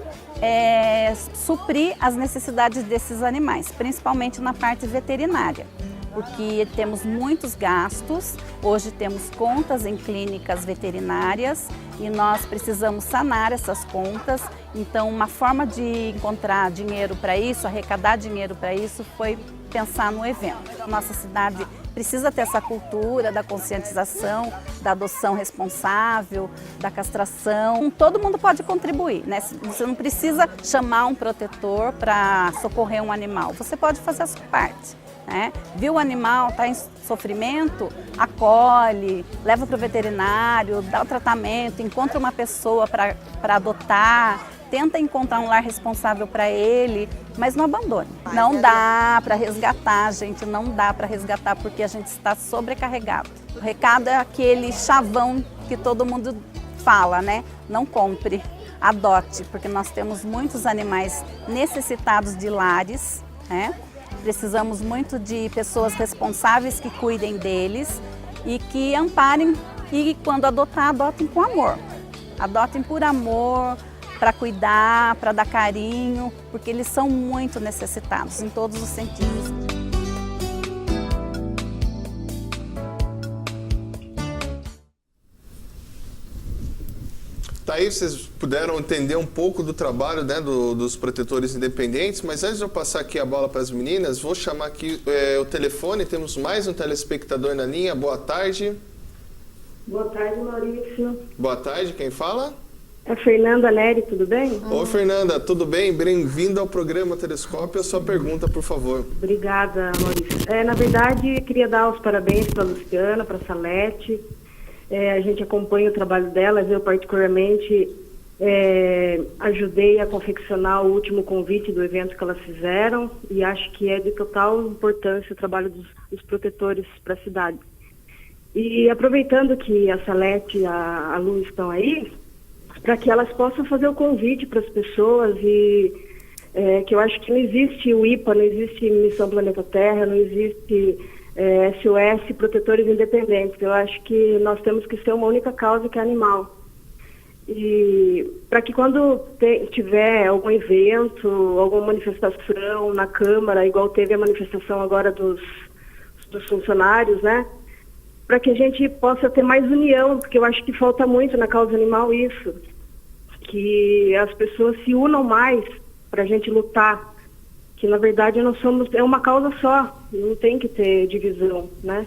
suprir as necessidades desses animais, principalmente na parte veterinária, porque temos muitos gastos, hoje temos contas em clínicas veterinárias e nós precisamos sanar essas contas, então uma forma de encontrar dinheiro para isso, arrecadar dinheiro para isso, foi pensar no evento. A nossa cidade precisa ter essa cultura da conscientização, da adoção responsável, da castração. Todo mundo pode contribuir, né? Você não precisa chamar um protetor para socorrer um animal, você pode fazer a sua parte, né? Viu o animal, está em sofrimento, acolhe, leva para o veterinário, dá o tratamento, encontra uma pessoa para adotar, tenta encontrar um lar responsável para ele, mas não abandone. Não dá para resgatar, gente, não dá para resgatar porque a gente está sobrecarregado. O recado é aquele chavão que todo mundo fala, né? Não compre, adote, porque nós temos muitos animais necessitados de lares, né? Precisamos muito de pessoas responsáveis que cuidem deles e que amparem e quando adotar, adotem com amor. Adotem por amor, para cuidar, para dar carinho, porque eles são muito necessitados em todos os sentidos. Tá aí, vocês puderam entender um pouco do trabalho, né, dos protetores independentes, mas antes de eu passar aqui a bola para as meninas, vou chamar aqui o telefone, temos mais um telespectador na linha. Boa tarde. Boa tarde, Maurício. Boa tarde, quem fala? É Fernanda Nery, tudo bem? Oi, Fernanda, tudo bem? Bem-vinda ao programa Telescópio. A sua pergunta, por favor. Obrigada, Maurício. Na verdade, queria dar os parabéns para a Luciana, para a Salete. A gente acompanha o trabalho delas. Eu, particularmente, ajudei a confeccionar o último convite do evento que elas fizeram e acho que é de total importância o trabalho dos protetores para a cidade. E aproveitando que a Salete e a Lu estão aí, para que elas possam fazer o convite para as pessoas e que eu acho que não existe o IPA, não existe Missão Planeta Terra, não existe SOS Protetores Independentes. Eu acho que nós temos que ser uma única causa, que é animal. E para que quando tiver algum evento, alguma manifestação na Câmara, igual teve a manifestação agora dos funcionários, né? Para que a gente possa ter mais união, porque eu acho que falta muito na causa animal isso, que as pessoas se unam mais para a gente lutar, que na verdade é uma causa só, não tem que ter divisão, né?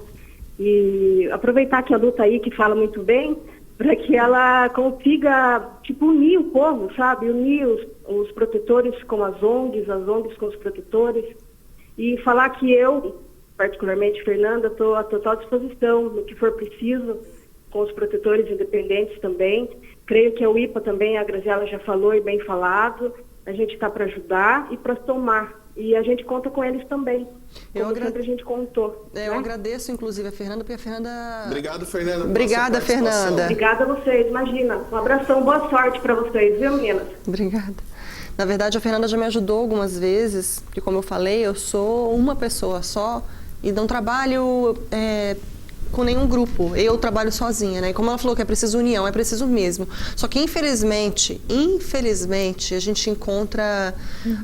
E aproveitar que a luta aí, que fala muito bem, para que ela consiga, unir o povo, sabe? Unir os protetores com as ONGs com os protetores, e falar que eu, particularmente Fernanda, estou à total disposição no que for preciso, com os protetores independentes também. Creio que a UIPA também, a Graziela já falou e bem falado, a gente está para ajudar e para somar. E a gente conta com eles também, como sempre a gente contou. Eu agradeço, inclusive, a Fernanda, porque a Fernanda... Obrigado, Fernanda. Obrigada, Fernanda. Obrigada a vocês, imagina. Um abração, boa sorte para vocês, viu, meninas? Obrigada. Na verdade, a Fernanda já me ajudou algumas vezes, porque, como eu falei, eu sou uma pessoa só e não trabalho com nenhum grupo. Eu trabalho sozinha, né? E como ela falou que é preciso união, é preciso mesmo. Só que, infelizmente, a gente encontra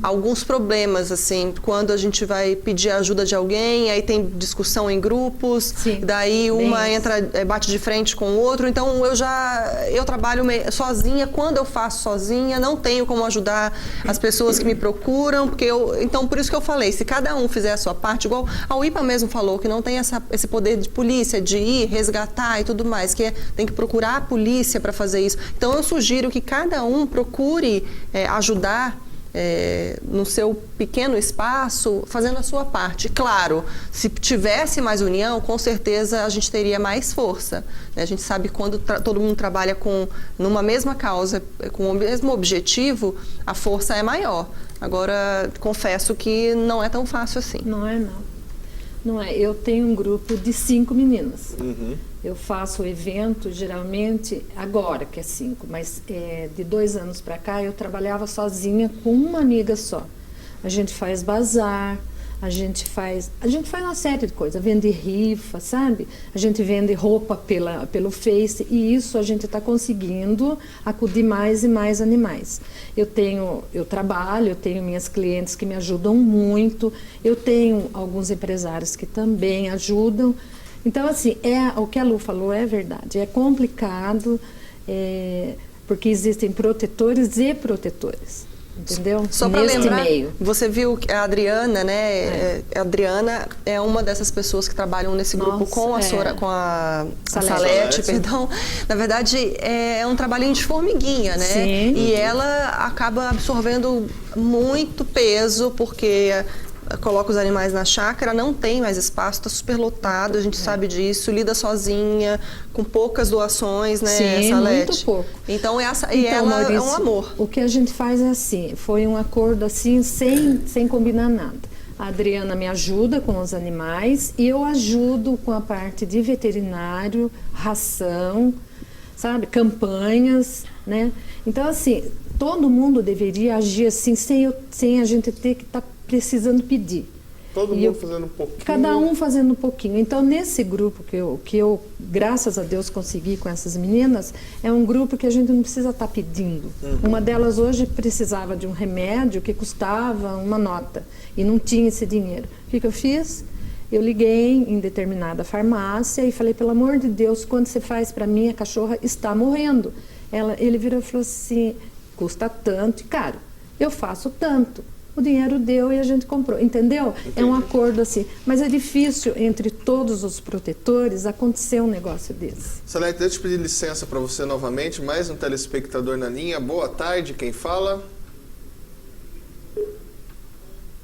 alguns problemas, assim, quando a gente vai pedir a ajuda de alguém, aí tem discussão em grupos, Sim, daí uma entra, bate de frente com o outro. Então, eu trabalho sozinha. Quando eu faço sozinha, não tenho como ajudar as pessoas que me procuram, então, por isso que eu falei, se cada um fizer a sua parte, igual a UIPA mesmo falou, que não tem esse poder de polícia, de ir resgatar e tudo mais, que tem que procurar a polícia para fazer isso. Então, eu sugiro que cada um procure ajudar no seu pequeno espaço, fazendo a sua parte. Claro, se tivesse mais união, com certeza a gente teria mais força. A gente sabe que quando todo mundo trabalha numa mesma causa, com o mesmo objetivo, a força é maior. Agora, confesso que não é tão fácil assim. Não é, não. Não é. Eu tenho um grupo de 5 meninas. Eu faço o evento, geralmente, agora que é 5, mas de 2 anos para cá eu trabalhava sozinha com uma amiga só. A gente faz bazar, a gente faz uma série de coisas, vende rifa, sabe? A gente vende roupa pelo Face, e isso a gente está conseguindo acudir mais e mais animais. Eu tenho minhas clientes que me ajudam muito, eu tenho alguns empresários que também ajudam. Então, assim, o que a Lu falou é verdade, é complicado, porque existem protetores e protetores. Entendeu? Só para lembrar, você viu que a Adriana, né? A Adriana é uma dessas pessoas que trabalham nesse grupo com a Salete, perdão. Na verdade, é um trabalhinho de formiguinha, né? Sim. E ela acaba absorvendo muito peso, porque coloca os animais na chácara, não tem mais espaço, está super lotado, a gente sabe disso, lida sozinha, com poucas doações, né, Sim, Salete? muito pouco. Então, ela Maurício, é um amor. O que a gente faz é assim, foi um acordo assim, sem combinar nada. A Adriana me ajuda com os animais e eu ajudo com a parte de veterinário, ração, sabe, campanhas, né? Então, assim, todo mundo deveria agir assim, sem a gente ter que estar precisando pedir. Todo mundo fazendo um pouquinho. Cada um fazendo um pouquinho. Então, nesse grupo que eu, graças a Deus, consegui com essas meninas, é um grupo que a gente não precisa estar pedindo. Uma delas hoje precisava de um remédio que custava uma nota e não tinha esse dinheiro. O que eu fiz? Eu liguei em determinada farmácia e falei, pelo amor de Deus, quando você faz para mim, a cachorra está morrendo. Ele virou e falou assim, custa tanto e caro. Eu faço tanto. O dinheiro deu e a gente comprou, entendeu? Entendi. É um acordo assim, mas é difícil entre todos os protetores acontecer um negócio desse. Salete, deixa eu pedir licença para você novamente, mais um telespectador na linha. Boa tarde, quem fala?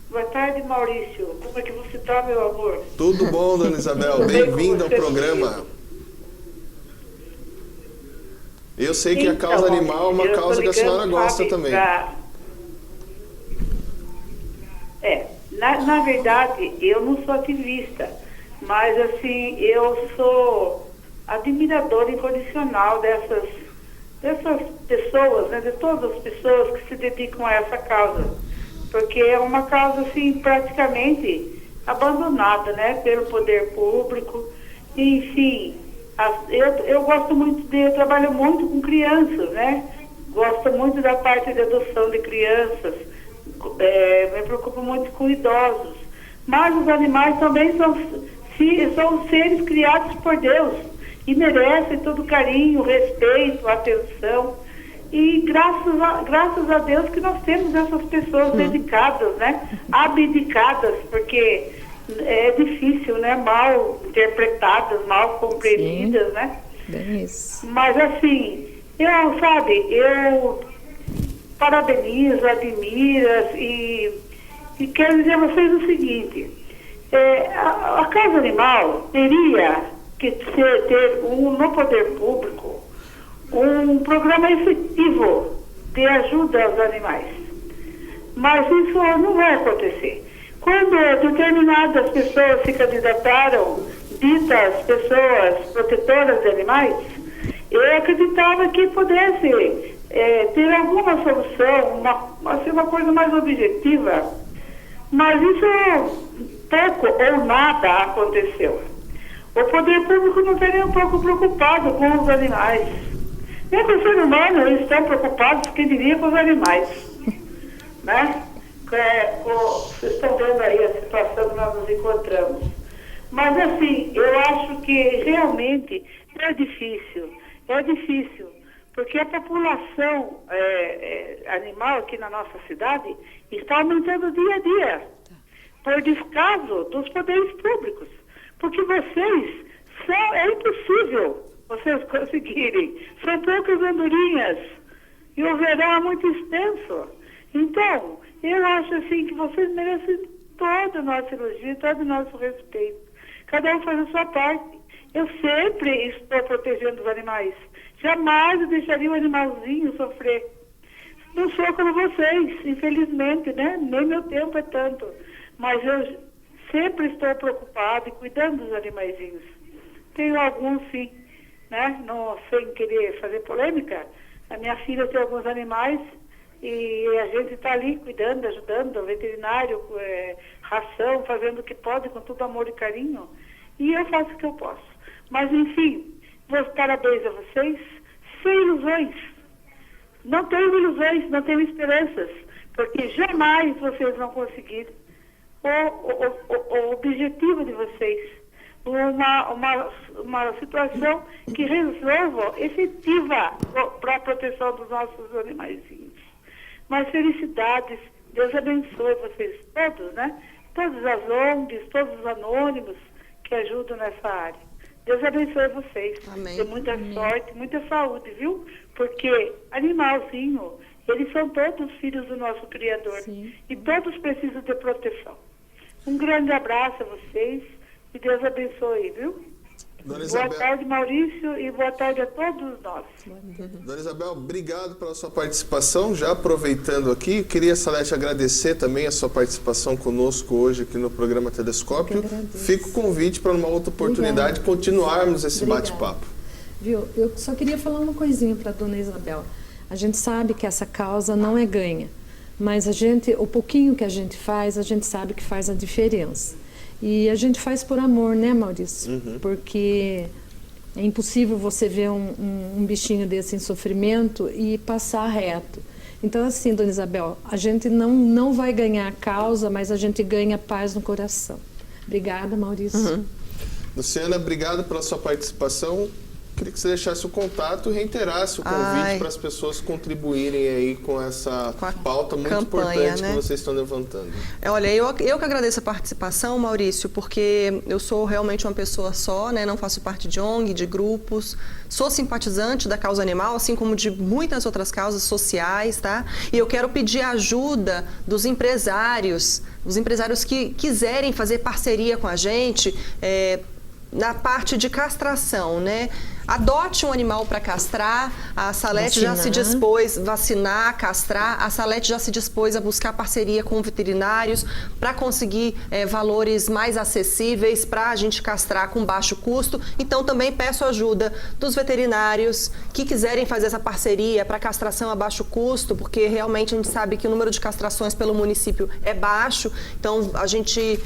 Boa tarde, Maurício. Como é que você está, meu amor? Tudo bom, dona Isabel? Bem-vinda ao programa. Eu sei que a causa animal é uma causa que a senhora gosta também. Na verdade, eu não sou ativista, mas assim, eu sou admiradora incondicional dessas pessoas, né, de todas as pessoas que se dedicam a essa causa, porque é uma causa assim praticamente abandonada, né, pelo poder público. Enfim, eu gosto muito eu trabalho muito com crianças, né, gosto muito da parte de adoção de crianças, me preocupo muito com idosos, mas os animais também são seres criados por Deus e merecem todo carinho, respeito, atenção. E graças a Deus que nós temos essas pessoas dedicadas, né? Abdicadas, porque é difícil, né? Mal interpretadas, mal compreendidas, né? Bem isso. Mas assim, eu parabenizo, admiro e quero dizer a vocês o seguinte, a causa animal teria que ter no poder público um programa efetivo de ajuda aos animais. Mas isso não vai acontecer. Quando determinadas pessoas se candidataram, ditas pessoas protetoras de animais, eu acreditava que pudesse ter alguma solução, uma coisa mais objetiva. Mas isso pouco ou nada aconteceu. O poder público não está nem um pouco preocupado com os animais. Nem com o ser humano, eles estão preocupados, quem diria, com os animais. Né? Vocês estão vendo aí a situação que nós nos encontramos. Mas, assim, eu acho que realmente é difícil, porque a população animal aqui na nossa cidade está aumentando dia a dia, por descaso dos poderes públicos. Porque é impossível vocês conseguirem. São poucas andorinhas e o verão é muito extenso. Então, eu acho assim que vocês merecem toda a nossa elogio, todo o nosso respeito. Cada um faz a sua parte. Eu sempre estou protegendo os animais. Jamais eu deixaria o animalzinho sofrer. Não sou como vocês, infelizmente, né? Nem meu tempo é tanto. Mas eu sempre estou preocupada e cuidando dos animaizinhos. Tenho alguns, sim, né? Não, sem querer fazer polêmica, a minha filha tem alguns animais e a gente está ali cuidando, ajudando, o veterinário, ração, fazendo o que pode, com todo amor e carinho. E eu faço o que eu posso. Mas, enfim, parabéns a vocês, sem ilusões. Não tenho ilusões, não tenho esperanças, porque jamais vocês vão conseguir o objetivo de vocês, uma situação que resolva efetiva para a proteção dos nossos animaizinhos. Mas felicidades, Deus abençoe vocês todos, né? Todas as ONGs, todos os anônimos que ajudam nessa área. Deus abençoe vocês. Amém. Dê muita sorte, muita saúde, viu? Porque animalzinho, eles são todos filhos do nosso Criador. Sim. E todos precisam de proteção. Um grande abraço a vocês e Deus abençoe, viu? Boa tarde, Maurício, e boa tarde a todos nós. Dona Isabel, obrigado pela sua participação. Já aproveitando aqui, queria, Salete, agradecer também a sua participação conosco hoje aqui no programa Telescópio. Fica o convite para uma outra oportunidade continuarmos esse bate-papo. Viu? Eu só queria falar uma coisinha para a Dona Isabel. A gente sabe que essa causa não é ganha, mas o pouquinho que a gente sabe que faz a diferença. E a gente faz por amor, né, Maurício? Uhum. Porque é impossível você ver um bichinho desse em sofrimento e passar reto. Então, assim, Dona Isabel, a gente não vai ganhar a causa, mas a gente ganha paz no coração. Obrigada, Maurício. Uhum. Luciana, obrigado pela sua participação. Queria que você deixasse o contato e reiterasse o convite para as pessoas contribuírem aí com essa pauta muito importante, né, que vocês estão levantando. Olha, eu que agradeço a participação, Maurício, porque eu sou realmente uma pessoa só, né? Não faço parte de ONG, de grupos, sou simpatizante da causa animal, assim como de muitas outras causas sociais, tá? E eu quero pedir ajuda dos empresários, que quiserem fazer parceria com a gente, na parte de castração, né? adote um animal para castrar. A Salete já se dispôs a vacinar, castrar. A Salete já se dispôs a buscar parceria com veterinários para conseguir valores mais acessíveis para a gente castrar com baixo custo. Então, também peço ajuda dos veterinários que quiserem fazer essa parceria para castração a baixo custo, porque realmente a gente sabe que o número de castrações pelo município é baixo. Então, a gente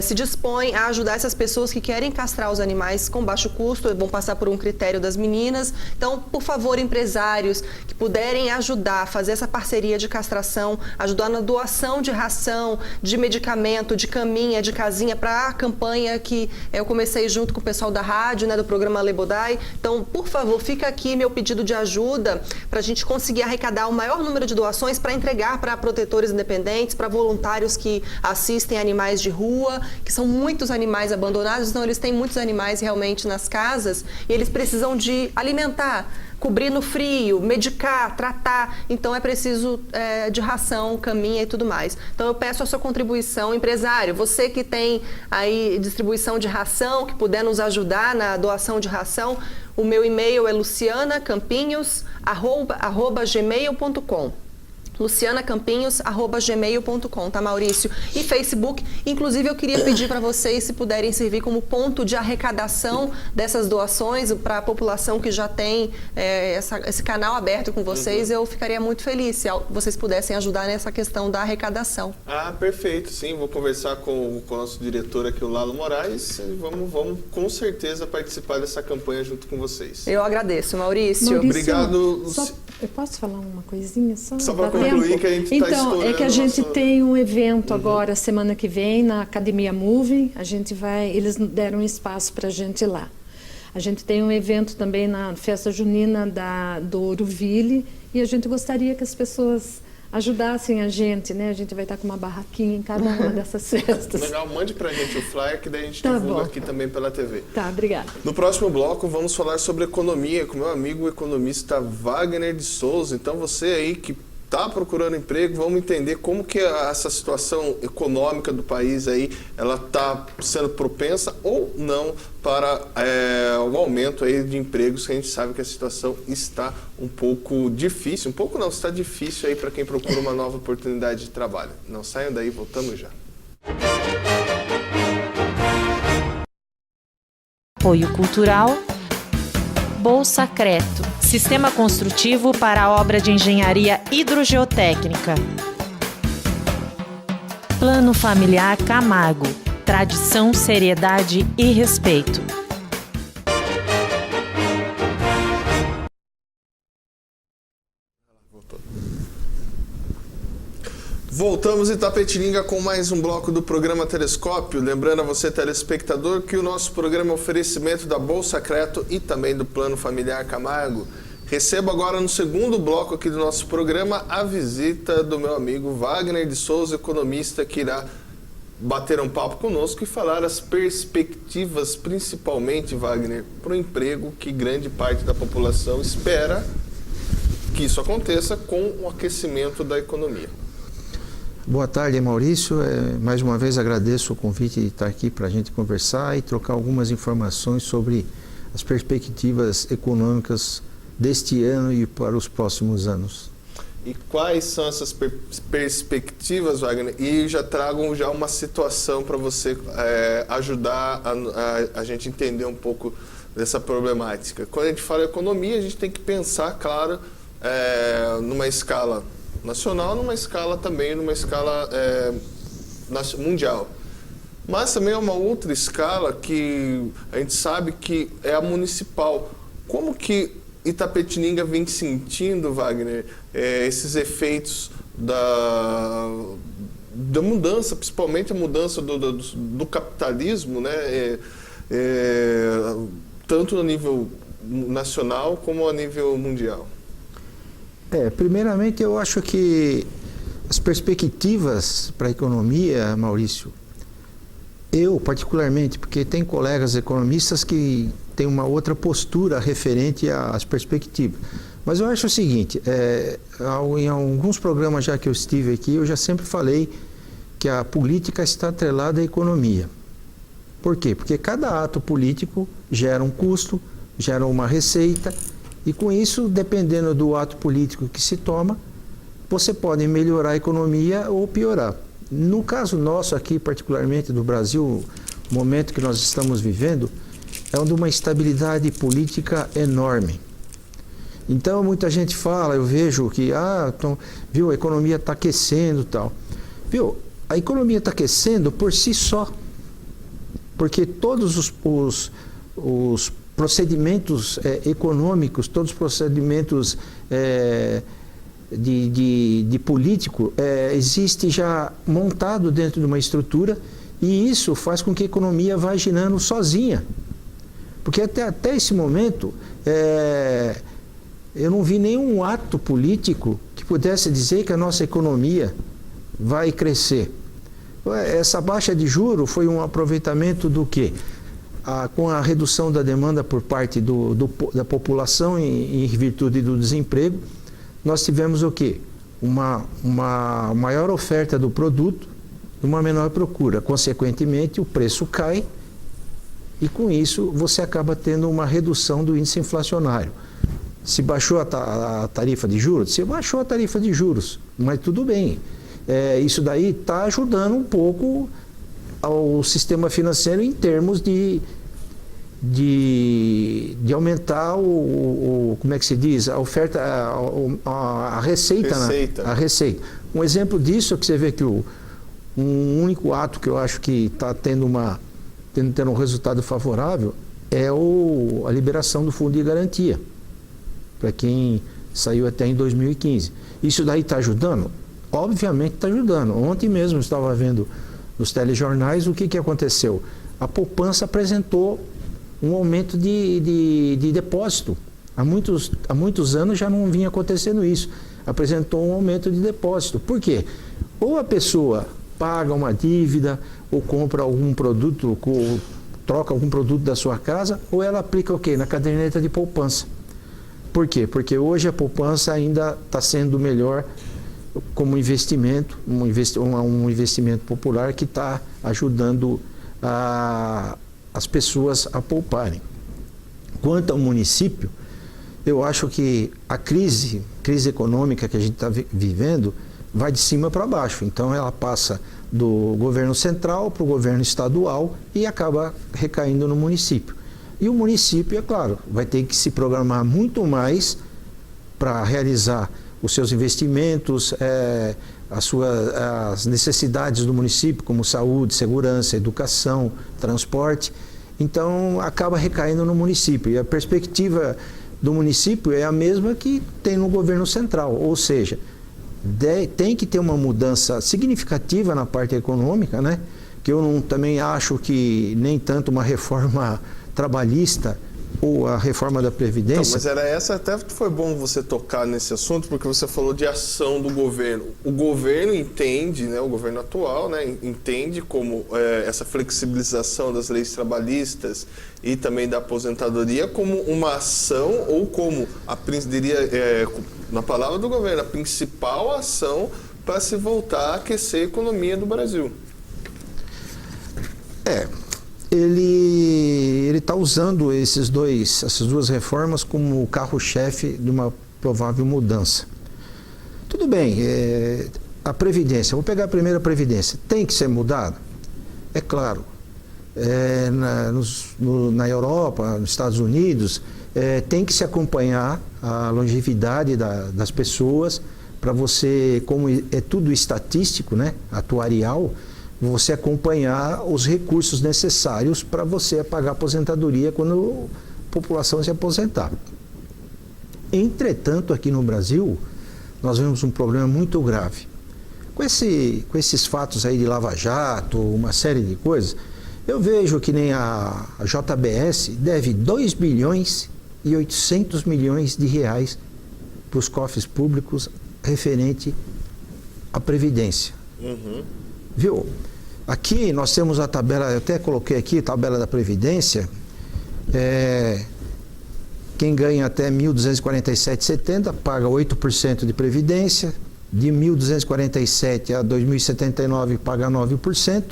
se dispõe a ajudar essas pessoas que querem castrar os animais com baixo custo, vão passar por um critério das meninas. Então, por favor, empresários que puderem ajudar a fazer essa parceria de castração, ajudar na doação de ração, de medicamento, de caminha, de casinha para a campanha que eu comecei junto com o pessoal da rádio, né, do programa Lebodai. Então, por favor, fica aqui meu pedido de ajuda para a gente conseguir arrecadar o maior número de doações para entregar para protetores independentes, para voluntários que assistem animais de rua, que são muitos animais abandonados, então eles têm muitos animais realmente nas casas e eles precisam de alimentar, cobrir no frio, medicar, tratar, então é preciso de ração, caminha e tudo mais. Então eu peço a sua contribuição, empresário, você que tem aí distribuição de ração, que puder nos ajudar na doação de ração, o meu e-mail é lucianacampinhos@gmail.com. lucianacampinhos@gmail.com, tá, Maurício? E Facebook, inclusive eu queria pedir para vocês se puderem servir como ponto de arrecadação dessas doações para a população que já tem esse canal aberto com vocês, eu ficaria muito feliz se vocês pudessem ajudar nessa questão da arrecadação. Ah, perfeito, sim, vou conversar com o nosso diretor aqui, o Lalo Moraes, e vamos com certeza participar dessa campanha junto com vocês. Eu agradeço, Maurício. Obrigado. Eu posso falar uma coisinha só? Só para concluir que a gente está Então, é que a gente tem um evento agora, semana que vem, na Academia Moving. A gente vai, eles deram um espaço para a gente ir lá. A gente tem um evento também na festa junina do Ouruville e a gente gostaria que as pessoas ajudassem a gente, né? A gente vai estar com uma barraquinha em cada uma dessas festas. Legal, mande pra gente o flyer que daí a gente divulga aqui também pela TV. Tá, obrigada. No próximo bloco vamos falar sobre economia com meu amigo economista Wagner de Souza. Então você aí que está procurando emprego, vamos entender como que essa situação econômica do país aí, ela está sendo propensa ou não para o aumento aí de empregos, que a gente sabe que a situação está um pouco difícil, está difícil aí para quem procura uma nova oportunidade de trabalho. Não saiam daí, voltamos já. Apoio Cultural Bolsacreto, sistema construtivo para a obra de engenharia hidrogeotécnica. Plano Familiar Camargo, tradição, seriedade e respeito. Voltamos em Itapetininga com mais um bloco do programa Telescópio. Lembrando a você, telespectador, que o nosso programa é um oferecimento da Bolsacreto e também do Plano Familiar Camargo. Recebo agora no segundo bloco aqui do nosso programa a visita do meu amigo Wagner de Souza, economista, que irá bater um papo conosco e falar as perspectivas, principalmente, Wagner, para o emprego que grande parte da população espera que isso aconteça com o aquecimento da economia. Boa tarde, Maurício. Mais uma vez agradeço o convite de estar aqui para a gente conversar e trocar algumas informações sobre as perspectivas econômicas deste ano e para os próximos anos. E quais são essas perspectivas, Wagner? E já trago uma situação para você ajudar a gente entender um pouco dessa problemática. Quando a gente fala economia, a gente tem que pensar, claro, numa escala nacional, numa escala mundial. Mas também é uma outra escala que a gente sabe que é a municipal. Como que Itapetininga vem sentindo, Wagner, esses efeitos da mudança, principalmente a mudança do capitalismo, né? Tanto a nível nacional como a nível mundial? Primeiramente, eu acho que as perspectivas para a economia, Maurício, eu particularmente, porque tem colegas economistas que têm uma outra postura referente às perspectivas. Mas eu acho o seguinte, em alguns programas já que eu estive aqui, eu já sempre falei que a política está atrelada à economia. Por quê? Porque cada ato político gera um custo, geram uma receita, e com isso, dependendo do ato político que se toma, você pode melhorar a economia ou piorar. No caso nosso aqui, particularmente do Brasil, o momento que nós estamos vivendo é de uma estabilidade política enorme. Então, muita gente fala, eu vejo que, viu, a economia está aquecendo e tal. Viu, a economia está aquecendo por si só, porque todos os procedimentos econômicos, todos os procedimentos de político, existe já montado dentro de uma estrutura, e isso faz com que a economia vá girando sozinha. Porque até esse momento, eu não vi nenhum ato político que pudesse dizer que a nossa economia vai crescer. Essa baixa de juros foi um aproveitamento do quê? Com a redução da demanda por parte da população em virtude do desemprego, nós tivemos o quê? Uma maior oferta do produto, uma menor procura. Consequentemente, o preço cai e, com isso, você acaba tendo uma redução do índice inflacionário. Se baixou a tarifa de juros? Se baixou a tarifa de juros, mas tudo bem. Isso daí está ajudando um pouco ao sistema financeiro em termos de aumentar como é que se diz? A oferta, a receita. A receita. Um exemplo disso é que você vê que um único ato que eu acho que está tendo um resultado favorável é a liberação do Fundo de Garantia, para quem saiu até em 2015. Isso daí está ajudando? Obviamente está ajudando. Ontem mesmo eu estava vendo nos telejornais o que aconteceu. A poupança apresentou um aumento de depósito. Há muitos anos já não vinha acontecendo isso. Apresentou um aumento de depósito. Por quê? Ou a pessoa paga uma dívida, ou compra algum produto, ou troca algum produto da sua casa, ou ela aplica o quê? Na caderneta de poupança. Por quê? Porque hoje a poupança ainda está sendo melhor como investimento, um investimento popular que está ajudando as pessoas a pouparem. Quanto ao município, eu acho que a crise econômica que a gente está vivendo vai de cima para baixo. Então ela passa do governo central para o governo estadual e acaba recaindo no município. E o município, é claro, vai ter que se programar muito mais para realizar os seus investimentos, as necessidades do município, como saúde, segurança, educação, transporte. Então, acaba recaindo no município. E a perspectiva do município é a mesma que tem no governo central. Ou seja, tem que ter uma mudança significativa na parte econômica, né? Que eu também acho que nem tanto uma reforma trabalhista ou a reforma da Previdência. Então, mas até foi bom você tocar nesse assunto, porque você falou de ação do governo. O governo entende, né, o governo atual, né, entende como essa flexibilização das leis trabalhistas e também da aposentadoria como uma ação, ou como, na palavra do governo, a principal ação para se voltar a aquecer a economia do Brasil. Ele está usando essas duas reformas como o carro-chefe de uma provável mudança. Tudo bem, a Previdência, vou pegar a primeira Previdência, tem que ser mudada? É claro. Na Europa, nos Estados Unidos, tem que se acompanhar a longevidade das pessoas, para você, como é tudo estatístico, né, atuarial, você acompanhar os recursos necessários para você pagar a aposentadoria quando a população se aposentar. Entretanto, aqui no Brasil, nós vemos um problema muito grave. Com esses fatos aí de Lava Jato, uma série de coisas, eu vejo que nem a JBS deve 2 bilhões e 800 milhões de reais para os cofres públicos referente à Previdência. Uhum. Viu? Aqui nós temos a tabela, eu até coloquei aqui a tabela da Previdência. Quem ganha até 1.247,70 paga 8% de Previdência, de 1.247 a 2.079 paga 9%,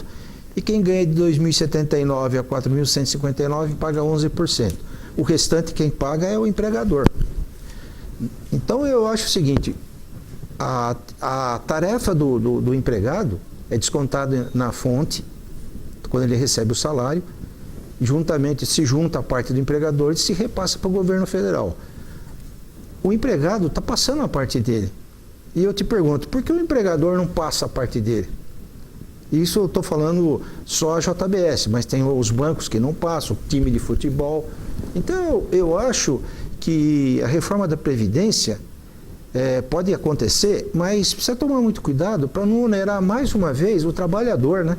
e quem ganha de 2.079 a 4.159 paga 11%. o restante quem paga é o empregador. Então eu acho o seguinte, a tarefa do empregado é descontada na fonte, quando ele recebe o salário, juntamente se junta a parte do empregador e se repassa para o governo federal. O empregado está passando a parte dele. E eu te pergunto, por que o empregador não passa a parte dele? Isso eu estou falando só a JBS, mas tem os bancos que não passam, o time de futebol. Então eu acho que a reforma da Previdência pode acontecer, mas precisa tomar muito cuidado para não onerar mais uma vez o trabalhador, né?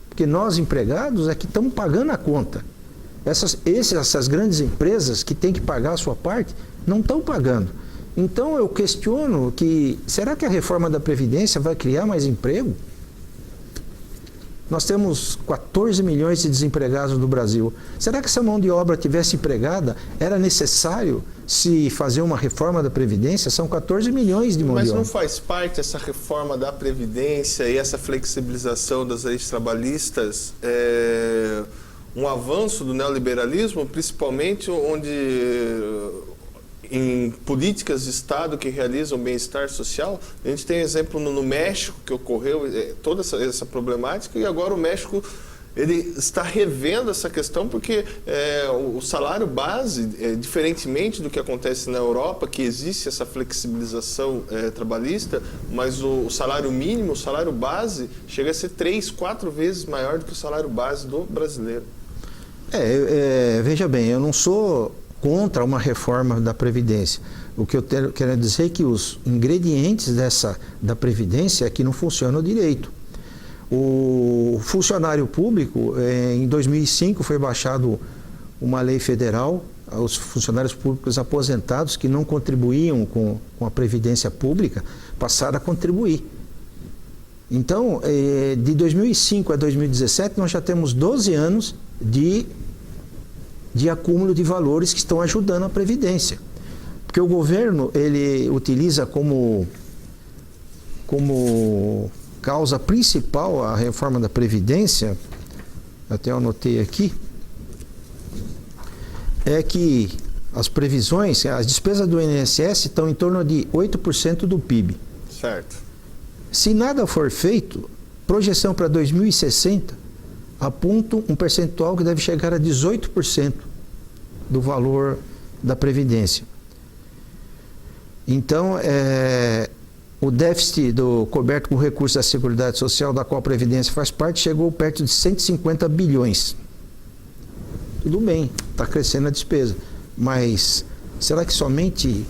Porque nós, empregados, é que estamos pagando a conta. Essas grandes empresas que têm que pagar a sua parte, não estão pagando. Então eu questiono que, será que a reforma da Previdência vai criar mais emprego? Nós temos 14 milhões de desempregados no Brasil. Será que essa mão de obra tivesse empregada, era necessário se fazer uma reforma da Previdência? São 14 milhões de mão de obra. Mas não faz parte essa reforma da Previdência e essa flexibilização das leis trabalhistas um avanço do neoliberalismo, principalmente onde em políticas de Estado que realizam bem-estar social? A gente tem exemplo no México, que ocorreu toda essa problemática, e agora o México ele está revendo essa questão, porque o salário base, diferentemente do que acontece na Europa, que existe essa flexibilização trabalhista, mas o salário mínimo, o salário base, chega a ser 3, 4 vezes maior do que o salário base do brasileiro. Veja bem, eu não sou contra uma reforma da Previdência. O que eu quero dizer é que os ingredientes da Previdência é que não funcionam direito. O funcionário público, em 2005, foi baixado uma lei federal, os funcionários públicos aposentados que não contribuíam com a Previdência Pública passaram a contribuir. Então, de 2005 a 2017, nós já temos 12 anos de acúmulo de valores que estão ajudando a Previdência. Porque o governo, ele utiliza como causa principal a reforma da Previdência, até eu anotei aqui, é que as previsões, as despesas do INSS estão em torno de 8% do PIB. Certo. Se nada for feito, projeção para 2060 aponta um percentual que deve chegar a 18% do valor da Previdência. Então, o déficit coberto com recursos da Seguridade Social, da qual a Previdência faz parte, chegou perto de 150 bilhões. Tudo bem, está crescendo a despesa, mas será que somente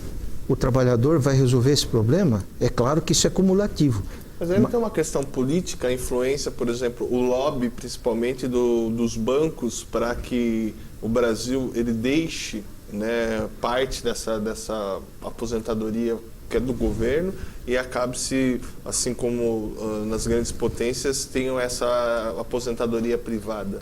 o trabalhador vai resolver esse problema? É claro que isso é cumulativo. Mas aí não tem uma questão política, a influência, por exemplo, o lobby principalmente dos bancos para que o Brasil ele deixe, né, parte dessa aposentadoria que é do governo e acabe-se, assim como nas grandes potências, tenham essa aposentadoria privada?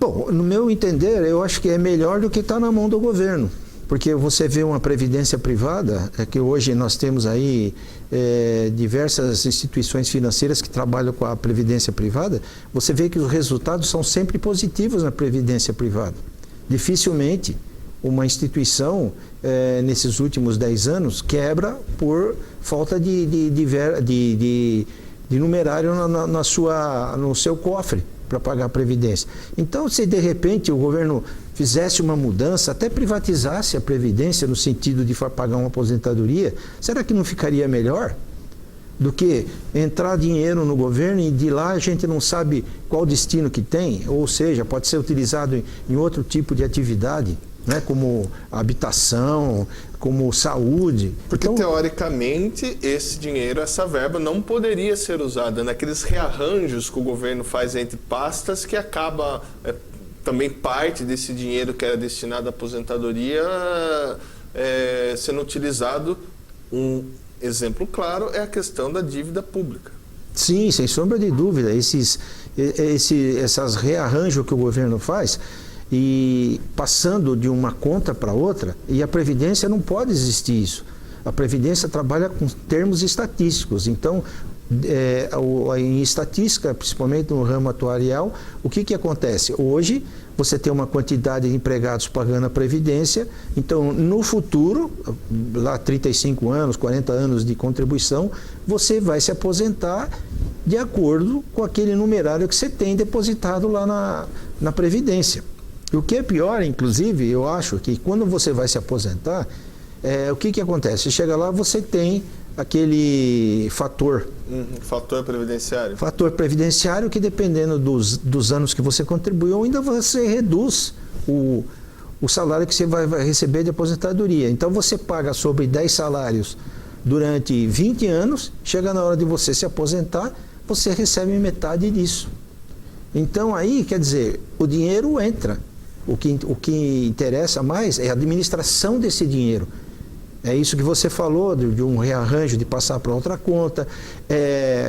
Bom, no meu entender, eu acho que é melhor do que estar na mão do governo. Porque você vê uma previdência privada, que hoje nós temos aí diversas instituições financeiras que trabalham com a previdência privada, você vê que os resultados são sempre positivos na previdência privada. Dificilmente uma instituição, nesses últimos 10 anos, quebra por falta de numerário no seu cofre para pagar a previdência. Então, se de repente o governo fizesse uma mudança, até privatizasse a previdência no sentido de pagar uma aposentadoria, será que não ficaria melhor do que entrar dinheiro no governo e de lá a gente não sabe qual destino que tem? Ou seja, pode ser utilizado em outro tipo de atividade, né, como habitação, como saúde. Porque, então, teoricamente, esse dinheiro, essa verba, não poderia ser usada naqueles rearranjos que o governo faz entre pastas, que acaba também parte desse dinheiro que era destinado à aposentadoria sendo utilizado. Um exemplo claro é a questão da dívida pública. Sim, sem sombra de dúvida. Essas rearranjos que o governo faz, e passando de uma conta para outra, e a Previdência não pode existir isso. A Previdência trabalha com termos estatísticos, então, em estatística, principalmente no ramo atuarial, o que acontece? Hoje, você tem uma quantidade de empregados pagando a Previdência, então no futuro, lá 35 anos, 40 anos de contribuição, você vai se aposentar de acordo com aquele numerário que você tem depositado lá na Previdência. E o que é pior, inclusive, eu acho que quando você vai se aposentar, o que acontece? Você chega lá, você tem aquele fator. Fator previdenciário. Fator previdenciário que, dependendo dos anos que você contribuiu, ainda você reduz o salário que você vai receber de aposentadoria. Então você paga sobre 10 salários durante 20 anos, chega na hora de você se aposentar, você recebe metade disso. Então aí, quer dizer, o dinheiro entra. O que interessa mais é a administração desse dinheiro. É isso que você falou, de um rearranjo, de passar para outra conta,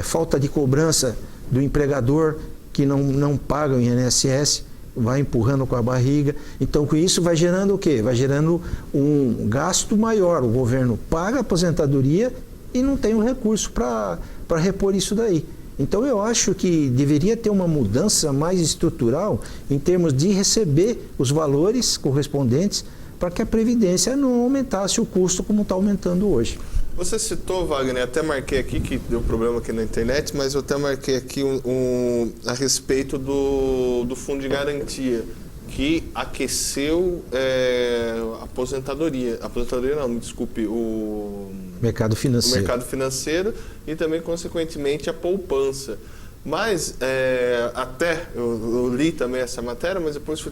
falta de cobrança do empregador que não paga o INSS, vai empurrando com a barriga. Então, com isso, vai gerando o quê? Vai gerando um gasto maior. O governo paga a aposentadoria e não tem o recurso para repor isso daí. Então, eu acho que deveria ter uma mudança mais estrutural em termos de receber os valores correspondentes para que a Previdência não aumentasse o custo como está aumentando hoje. Você citou, Wagner, até marquei aqui, que deu problema aqui na internet, mas eu até marquei aqui a respeito do Fundo de Garantia, que aqueceu a aposentadoria. Aposentadoria não, me desculpe, o mercado financeiro. O mercado financeiro e também, consequentemente, a poupança. Mas, até, eu li também essa matéria, mas depois fui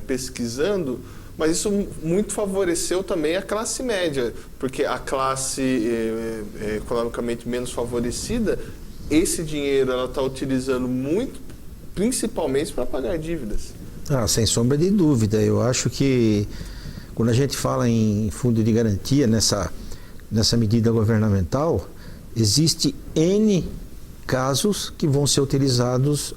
pesquisando, mas isso muito favoreceu também a classe média, porque a classe economicamente menos favorecida, esse dinheiro ela está utilizando muito, principalmente para pagar dívidas. Sem sombra de dúvida. Eu acho que quando a gente fala em fundo de garantia, nessa medida governamental, existe N casos que vão ser utilizados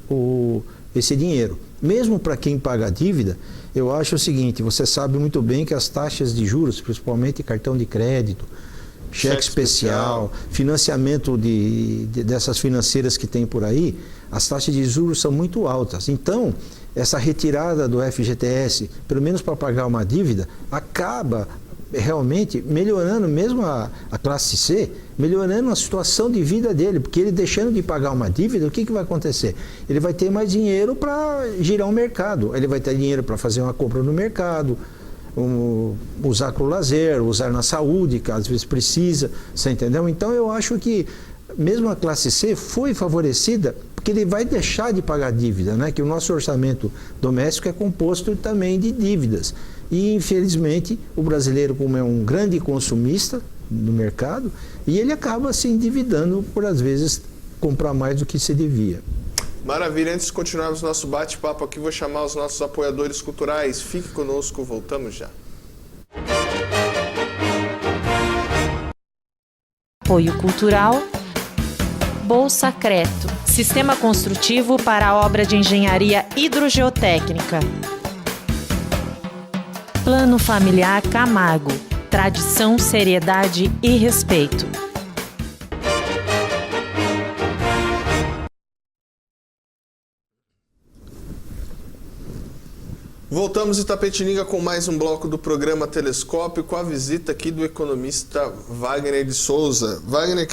esse dinheiro. Mesmo para quem paga a dívida, eu acho o seguinte, você sabe muito bem que as taxas de juros, principalmente cartão de crédito, cheque especial, financiamento dessas financeiras que tem por aí, as taxas de juros são muito altas. Então, essa retirada do FGTS, pelo menos para pagar uma dívida, acaba realmente melhorando mesmo a classe C, melhorando a situação de vida dele, porque ele deixando de pagar uma dívida, o que vai acontecer? Ele vai ter mais dinheiro para girar o mercado, ele vai ter dinheiro para fazer uma compra no mercado, usar para o lazer, usar na saúde, que às vezes precisa, você entendeu? Então eu acho que mesmo a classe C foi favorecida porque ele vai deixar de pagar dívida, né? Que o nosso orçamento doméstico é composto também de dívidas. E, infelizmente, o brasileiro, como é um grande consumista no mercado, e ele acaba se endividando por, às vezes, comprar mais do que se devia. Maravilha. Antes de continuarmos nosso bate-papo aqui, vou chamar os nossos apoiadores culturais. Fique conosco, voltamos já. Apoio Cultural Bolsacreto, Sistema Construtivo para a Obra de Engenharia Hidrogeotécnica. Plano Familiar Camargo, tradição, seriedade e respeito. Voltamos em Itapetininga com mais um bloco do programa Telescópio, com a visita aqui do economista Wagner de Souza. Wagner,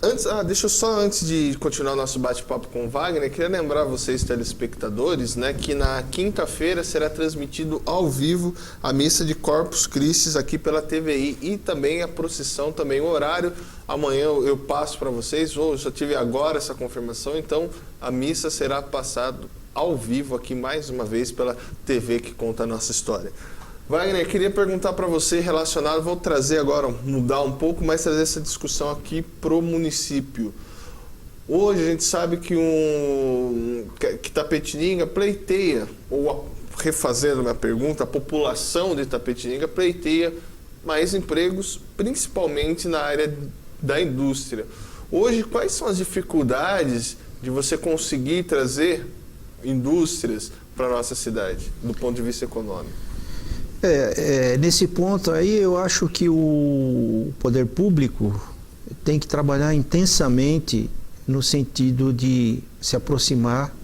antes de continuar o nosso bate-papo com o Wagner, queria lembrar vocês, telespectadores, né, que na quinta-feira será transmitido ao vivo a missa de Corpus Christi aqui pela TVI e também a procissão, também o horário. Amanhã eu passo para vocês, eu já tive agora essa confirmação, então a missa será passada ao vivo aqui mais uma vez pela TV que conta a nossa história. Wagner, queria perguntar para você relacionado, vou trazer agora, mudar um pouco, mas trazer essa discussão aqui para o município. Hoje a gente sabe que Itapetininga pleiteia, ou refazendo a minha pergunta, a população de Itapetininga pleiteia mais empregos, principalmente na área da indústria. Hoje, quais são as dificuldades de você conseguir trazer indústrias para a nossa cidade, do ponto de vista econômico? Nesse ponto aí, eu acho que o poder público tem que trabalhar intensamente no sentido de se aproximar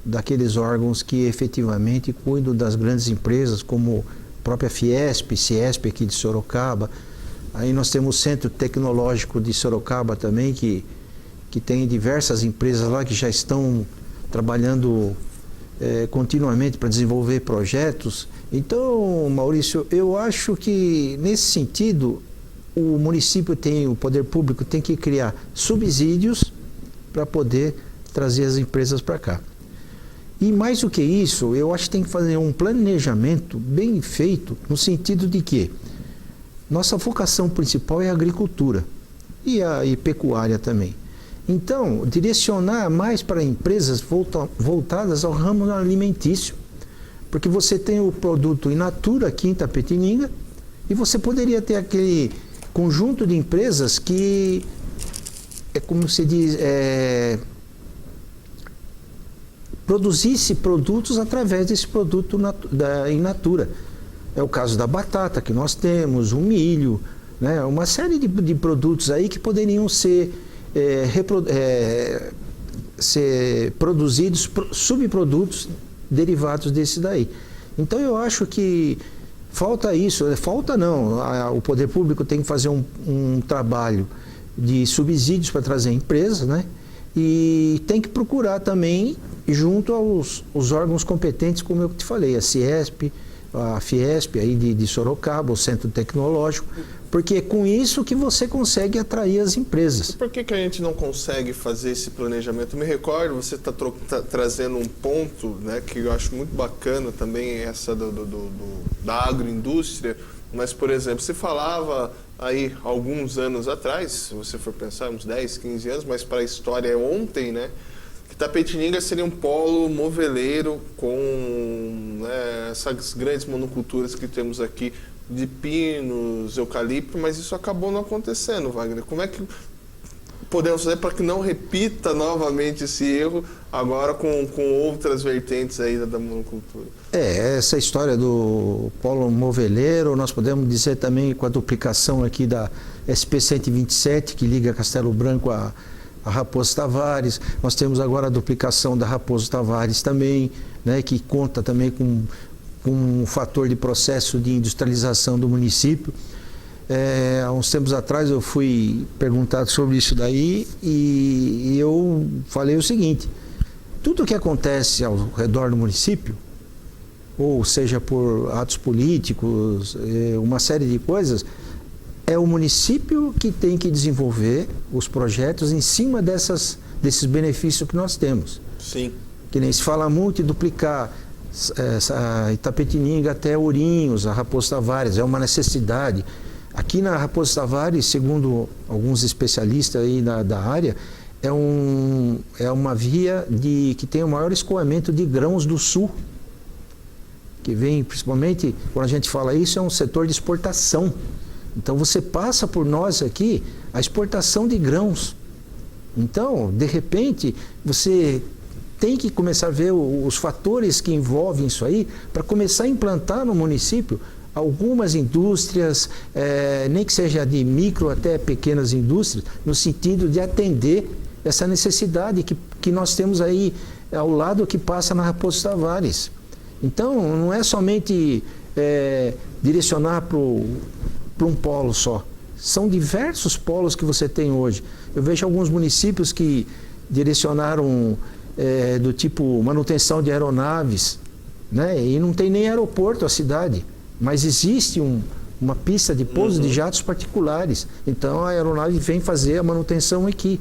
daqueles órgãos que efetivamente cuidam das grandes empresas, como a própria Fiesp, Ciesp aqui de Sorocaba. Aí nós temos o Centro Tecnológico de Sorocaba também, que tem diversas empresas lá que já estão trabalhando continuamente para desenvolver projetos. Então, Maurício, eu acho que nesse sentido o município o poder público tem que criar subsídios para poder trazer as empresas para cá. E mais do que isso, eu acho que tem que fazer um planejamento bem feito, no sentido de que nossa vocação principal é a agricultura e pecuária também. Então, direcionar mais para empresas voltadas ao ramo alimentício, porque você tem o produto in natura aqui em Itapetininga e você poderia ter aquele conjunto de empresas que, como se diz, produzisse produtos através desse produto in natura. É o caso da batata que nós temos, o milho, né? Uma série de produtos aí que poderiam ser produzidos, subprodutos derivados desse daí. Então eu acho que falta isso, o poder público tem que fazer um trabalho de subsídios para trazer empresas, né? E tem que procurar também, junto aos órgãos competentes, como eu te falei, a Ciesp, a Fiesp aí de Sorocaba, o Centro Tecnológico, porque é com isso que você consegue atrair as empresas. E por que a gente não consegue fazer esse planejamento? Eu me recordo, você está trazendo um ponto, né, que eu acho muito bacana também, essa da agroindústria, mas, por exemplo, se falava aí alguns anos atrás, se você for pensar, uns 10, 15 anos, mas para a história é ontem, né? Que Itapetininga seria um polo moveleiro com, né, essas grandes monoculturas que temos aqui de pinos, eucalipto, mas isso acabou não acontecendo, Wagner. Como é que podemos fazer para que não repita novamente esse erro agora com outras vertentes aí da monocultura? Essa história do polo moveleiro, nós podemos dizer também com a duplicação aqui da SP-127, que liga Castelo Branco a Raposo Tavares. Nós temos agora a duplicação da Raposo Tavares também, né, que conta também com um fator de processo de industrialização do município. Há uns tempos atrás eu fui perguntado sobre isso daí e eu falei o seguinte: tudo que acontece ao redor do município, ou seja por atos políticos, uma série de coisas, é o município que tem que desenvolver os projetos em cima desses benefícios que nós temos. Sim. Que nem se fala muito em duplicar Itapetininga até Ourinhos, a Raposo Tavares, é uma necessidade. Aqui na Raposo Tavares, segundo alguns especialistas aí da área, é uma via que tem o maior escoamento de grãos do sul, que vem principalmente, quando a gente fala isso, é um setor de exportação. Então você passa por nós aqui a exportação de grãos. Então, de repente, você tem que começar a ver os fatores que envolvem isso aí para começar a implantar no município algumas indústrias, nem que seja de micro até pequenas indústrias, no sentido de atender essa necessidade que nós temos aí ao lado que passa na Raposo Tavares. Então, não é somente direcionar para um polo só. São diversos polos que você tem hoje. Eu vejo alguns municípios que direcionaram do tipo manutenção de aeronaves, né? E não tem nem aeroporto a cidade, mas existe uma pista de pouso de jatos particulares. Então a aeronave vem fazer a manutenção aqui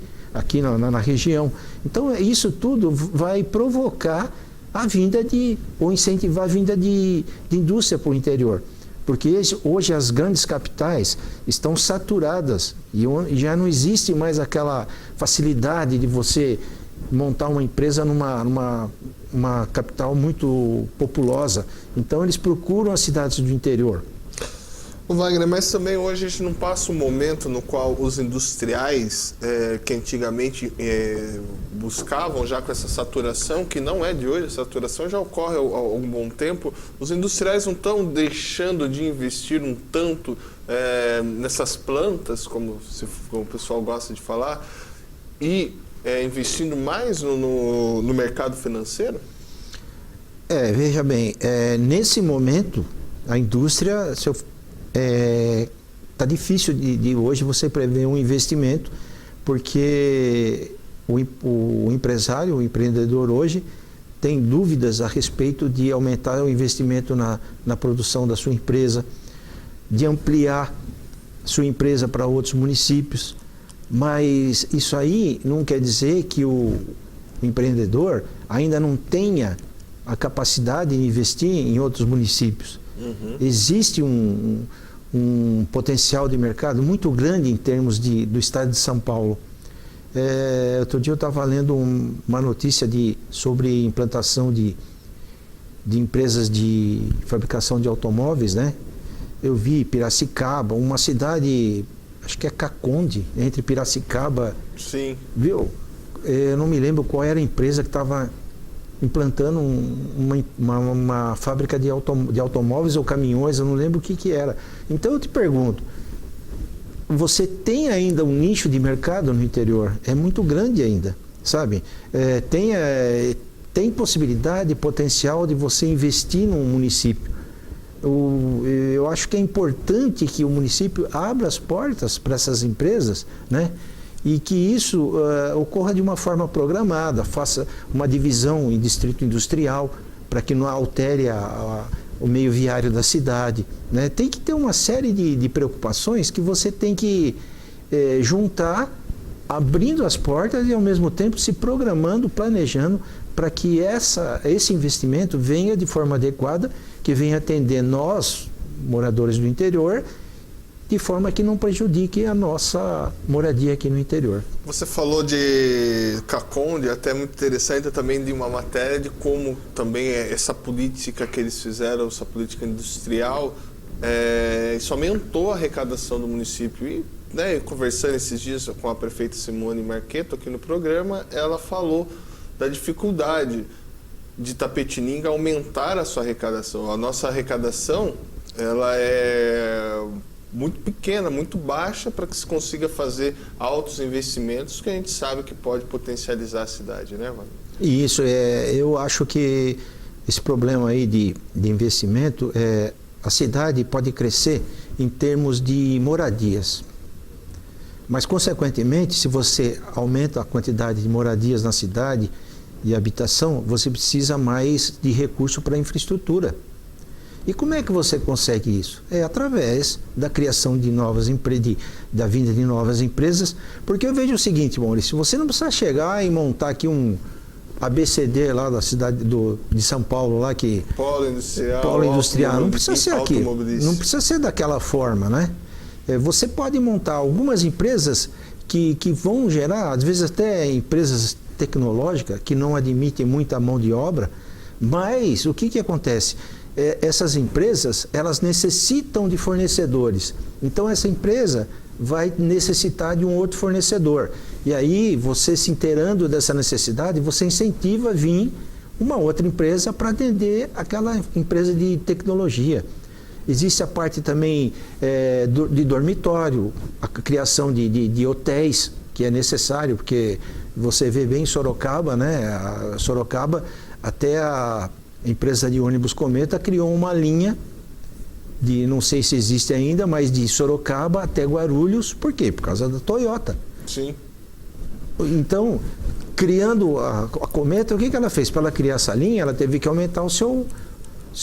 na região. Então isso tudo vai provocar a vinda ou incentivar a vinda de indústria para o interior. Porque hoje as grandes capitais estão saturadas e já não existe mais aquela facilidade de você montar uma empresa numa capital muito populosa. Então eles procuram as cidades do interior. O Wagner, mas também hoje a gente não passa um momento no qual os industriais que antigamente buscavam já com essa saturação, que não é de hoje, a saturação já ocorre há algum bom tempo, os industriais não estão deixando de investir um tanto nessas plantas, como o pessoal gosta de falar, e investindo mais no mercado financeiro? Veja bem, nesse momento, a indústria está difícil de hoje você prever um investimento, porque o empresário, o empreendedor hoje, tem dúvidas a respeito de aumentar o investimento na produção da sua empresa, de ampliar sua empresa para outros municípios. Mas isso aí não quer dizer que o empreendedor ainda não tenha a capacidade de investir em outros municípios. Existe um potencial de mercado muito grande em termos do estado de São Paulo. Outro dia eu estava lendo uma notícia sobre implantação de empresas de fabricação de automóveis, né? Eu vi Piracicaba, uma cidade, acho que é Caconde, entre Piracicaba. Sim. Viu? Eu não me lembro qual era a empresa que estava implantando uma fábrica de automóveis ou caminhões, eu não lembro o que era. Então eu te pergunto, você tem ainda um nicho de mercado no interior? É muito grande ainda, sabe? Tem possibilidade, potencial de você investir num município. Eu acho que é importante que o município abra as portas para essas empresas, né? E que isso ocorra de uma forma programada, faça uma divisão em distrito industrial, para que não altere o meio viário da cidade, né? Tem que ter uma série de preocupações que você tem que juntar, abrindo as portas e ao mesmo tempo se programando, planejando para que esse investimento venha de forma adequada, que venha atender nós, moradores do interior, de forma que não prejudique a nossa moradia aqui no interior. Você falou de Caconde, até muito interessante também de uma matéria de como também essa política que eles fizeram, essa política industrial, isso aumentou a arrecadação do município. E, né, conversando esses dias com a prefeita Simone Marqueto aqui no programa, ela falou da dificuldade de Itapetininga aumentar a sua arrecadação. A nossa arrecadação, ela é muito pequena, muito baixa para que se consiga fazer altos investimentos que a gente sabe que pode potencializar a cidade, né, Wagner? Isso, eu acho que esse problema aí de investimento, a cidade pode crescer em termos de moradias. Mas, consequentemente, se você aumenta a quantidade de moradias na cidade e habitação, você precisa mais de recurso para infraestrutura. E como é que você consegue isso? É através da criação de novas empresas, da vinda de novas empresas, porque eu vejo o seguinte, Maurício, você não precisa chegar e montar aqui um ABCD lá da cidade de São Paulo, lá que... Polo industrial, não precisa ser aqui, não precisa ser daquela forma, né? Você pode montar algumas empresas que vão gerar, às vezes até empresas tecnológicas, que não admitem muita mão de obra, mas o que acontece? Essas empresas, elas necessitam de fornecedores. Então, essa empresa vai necessitar de um outro fornecedor. E aí, você se inteirando dessa necessidade, você incentiva a vir uma outra empresa para atender aquela empresa de tecnologia. Existe a parte também de dormitório, a criação de hotéis, que é necessário, porque você vê bem Sorocaba, né? Sorocaba, até a empresa de ônibus Cometa criou uma linha não sei se existe ainda, mas de Sorocaba até Guarulhos. Por quê? Por causa da Toyota. Sim. Então, criando a Cometa, o que ela fez? Para ela criar essa linha, ela teve que aumentar o seu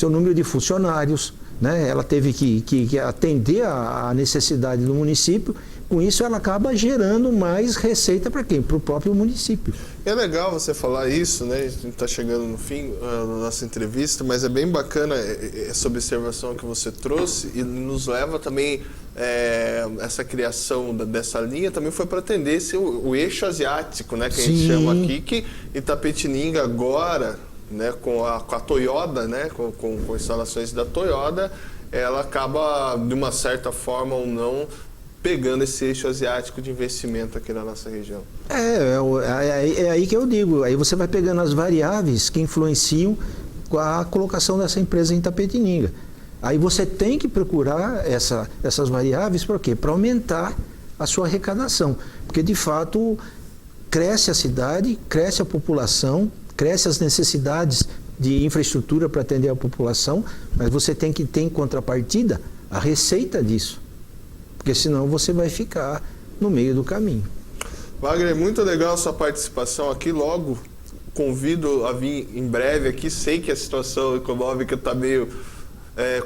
número de funcionários, né? Ela teve que atender a necessidade do município. Com isso, ela acaba gerando mais receita para quem? Para o próprio município. É legal você falar isso, né? A gente está chegando no fim da nossa entrevista, mas é bem bacana essa observação que você trouxe e nos leva também, essa criação dessa linha também foi para atender o eixo asiático, né? Que a gente chama aqui, que Itapetininga agora, né? Com a Toyota, né? Com instalações da Toyota, ela acaba, de uma certa forma ou não, pegando esse eixo asiático de investimento aqui na nossa região. É aí que eu digo, aí você vai pegando as variáveis que influenciam a colocação dessa empresa em Itapetininga. Aí você tem que procurar essas variáveis para quê? Para aumentar a sua arrecadação, porque de fato cresce a cidade, cresce a população, cresce as necessidades de infraestrutura para atender a população, mas você tem que ter em contrapartida a receita disso, porque senão você vai ficar no meio do caminho. Wagner, muito legal a sua participação aqui. Logo, convido a vir em breve aqui. Sei que a situação econômica está meio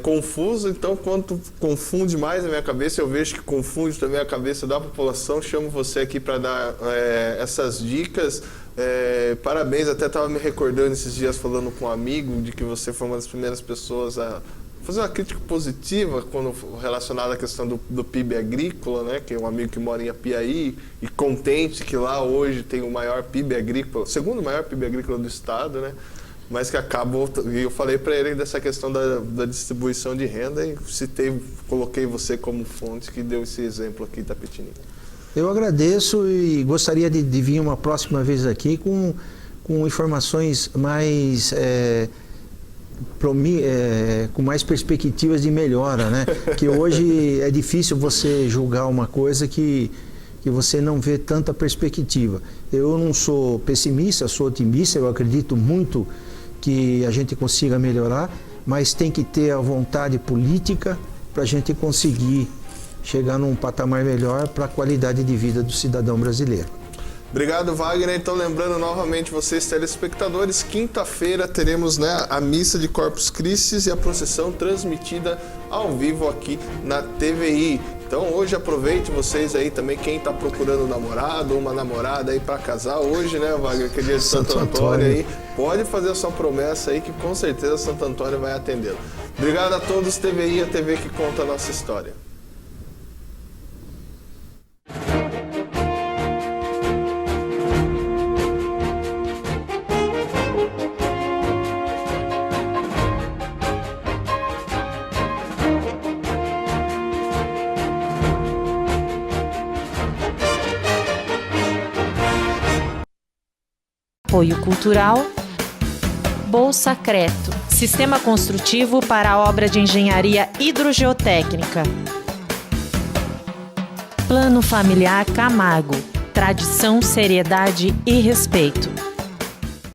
confusa, então quando confunde mais a minha cabeça, eu vejo que confunde também a cabeça da população. Chamo você aqui para dar essas dicas. Parabéns, até estava me recordando esses dias falando com um amigo de que você foi uma das primeiras pessoas a fazer uma crítica positiva quando relacionada à questão do PIB agrícola, né? Que é um amigo que mora em Apiaí e contente que lá hoje tem o maior PIB agrícola, o segundo maior PIB agrícola do estado, né? Mas que acabou, e eu falei para ele dessa questão da distribuição de renda e coloquei você como fonte que deu esse exemplo aqui, Itapetininga. Eu agradeço e gostaria de vir uma próxima vez aqui com informações mais com mais perspectivas de melhora, né? Que hoje é difícil você julgar uma coisa que você não vê tanta perspectiva. Eu não sou pessimista, sou otimista, eu acredito muito que a gente consiga melhorar, mas tem que ter a vontade política para a gente conseguir chegar num patamar melhor para a qualidade de vida do cidadão brasileiro. Obrigado, Wagner. Então, lembrando novamente vocês, telespectadores, quinta-feira teremos, né, a missa de Corpus Christi e a procissão transmitida ao vivo aqui na TVI. Então, hoje aproveite vocês aí também, quem está procurando um namorado ou uma namorada aí para casar hoje, né, Wagner, que é dia de Santo Antônio aí, pode fazer a sua promessa aí que com certeza Santo Antônio vai atendê-lo. Obrigado a todos, TVI, a TV que conta a nossa história. Apoio Cultural, Bolsacreto, Sistema Construtivo para a Obra de Engenharia Hidrogeotécnica. Plano Familiar Camargo, tradição, seriedade e respeito.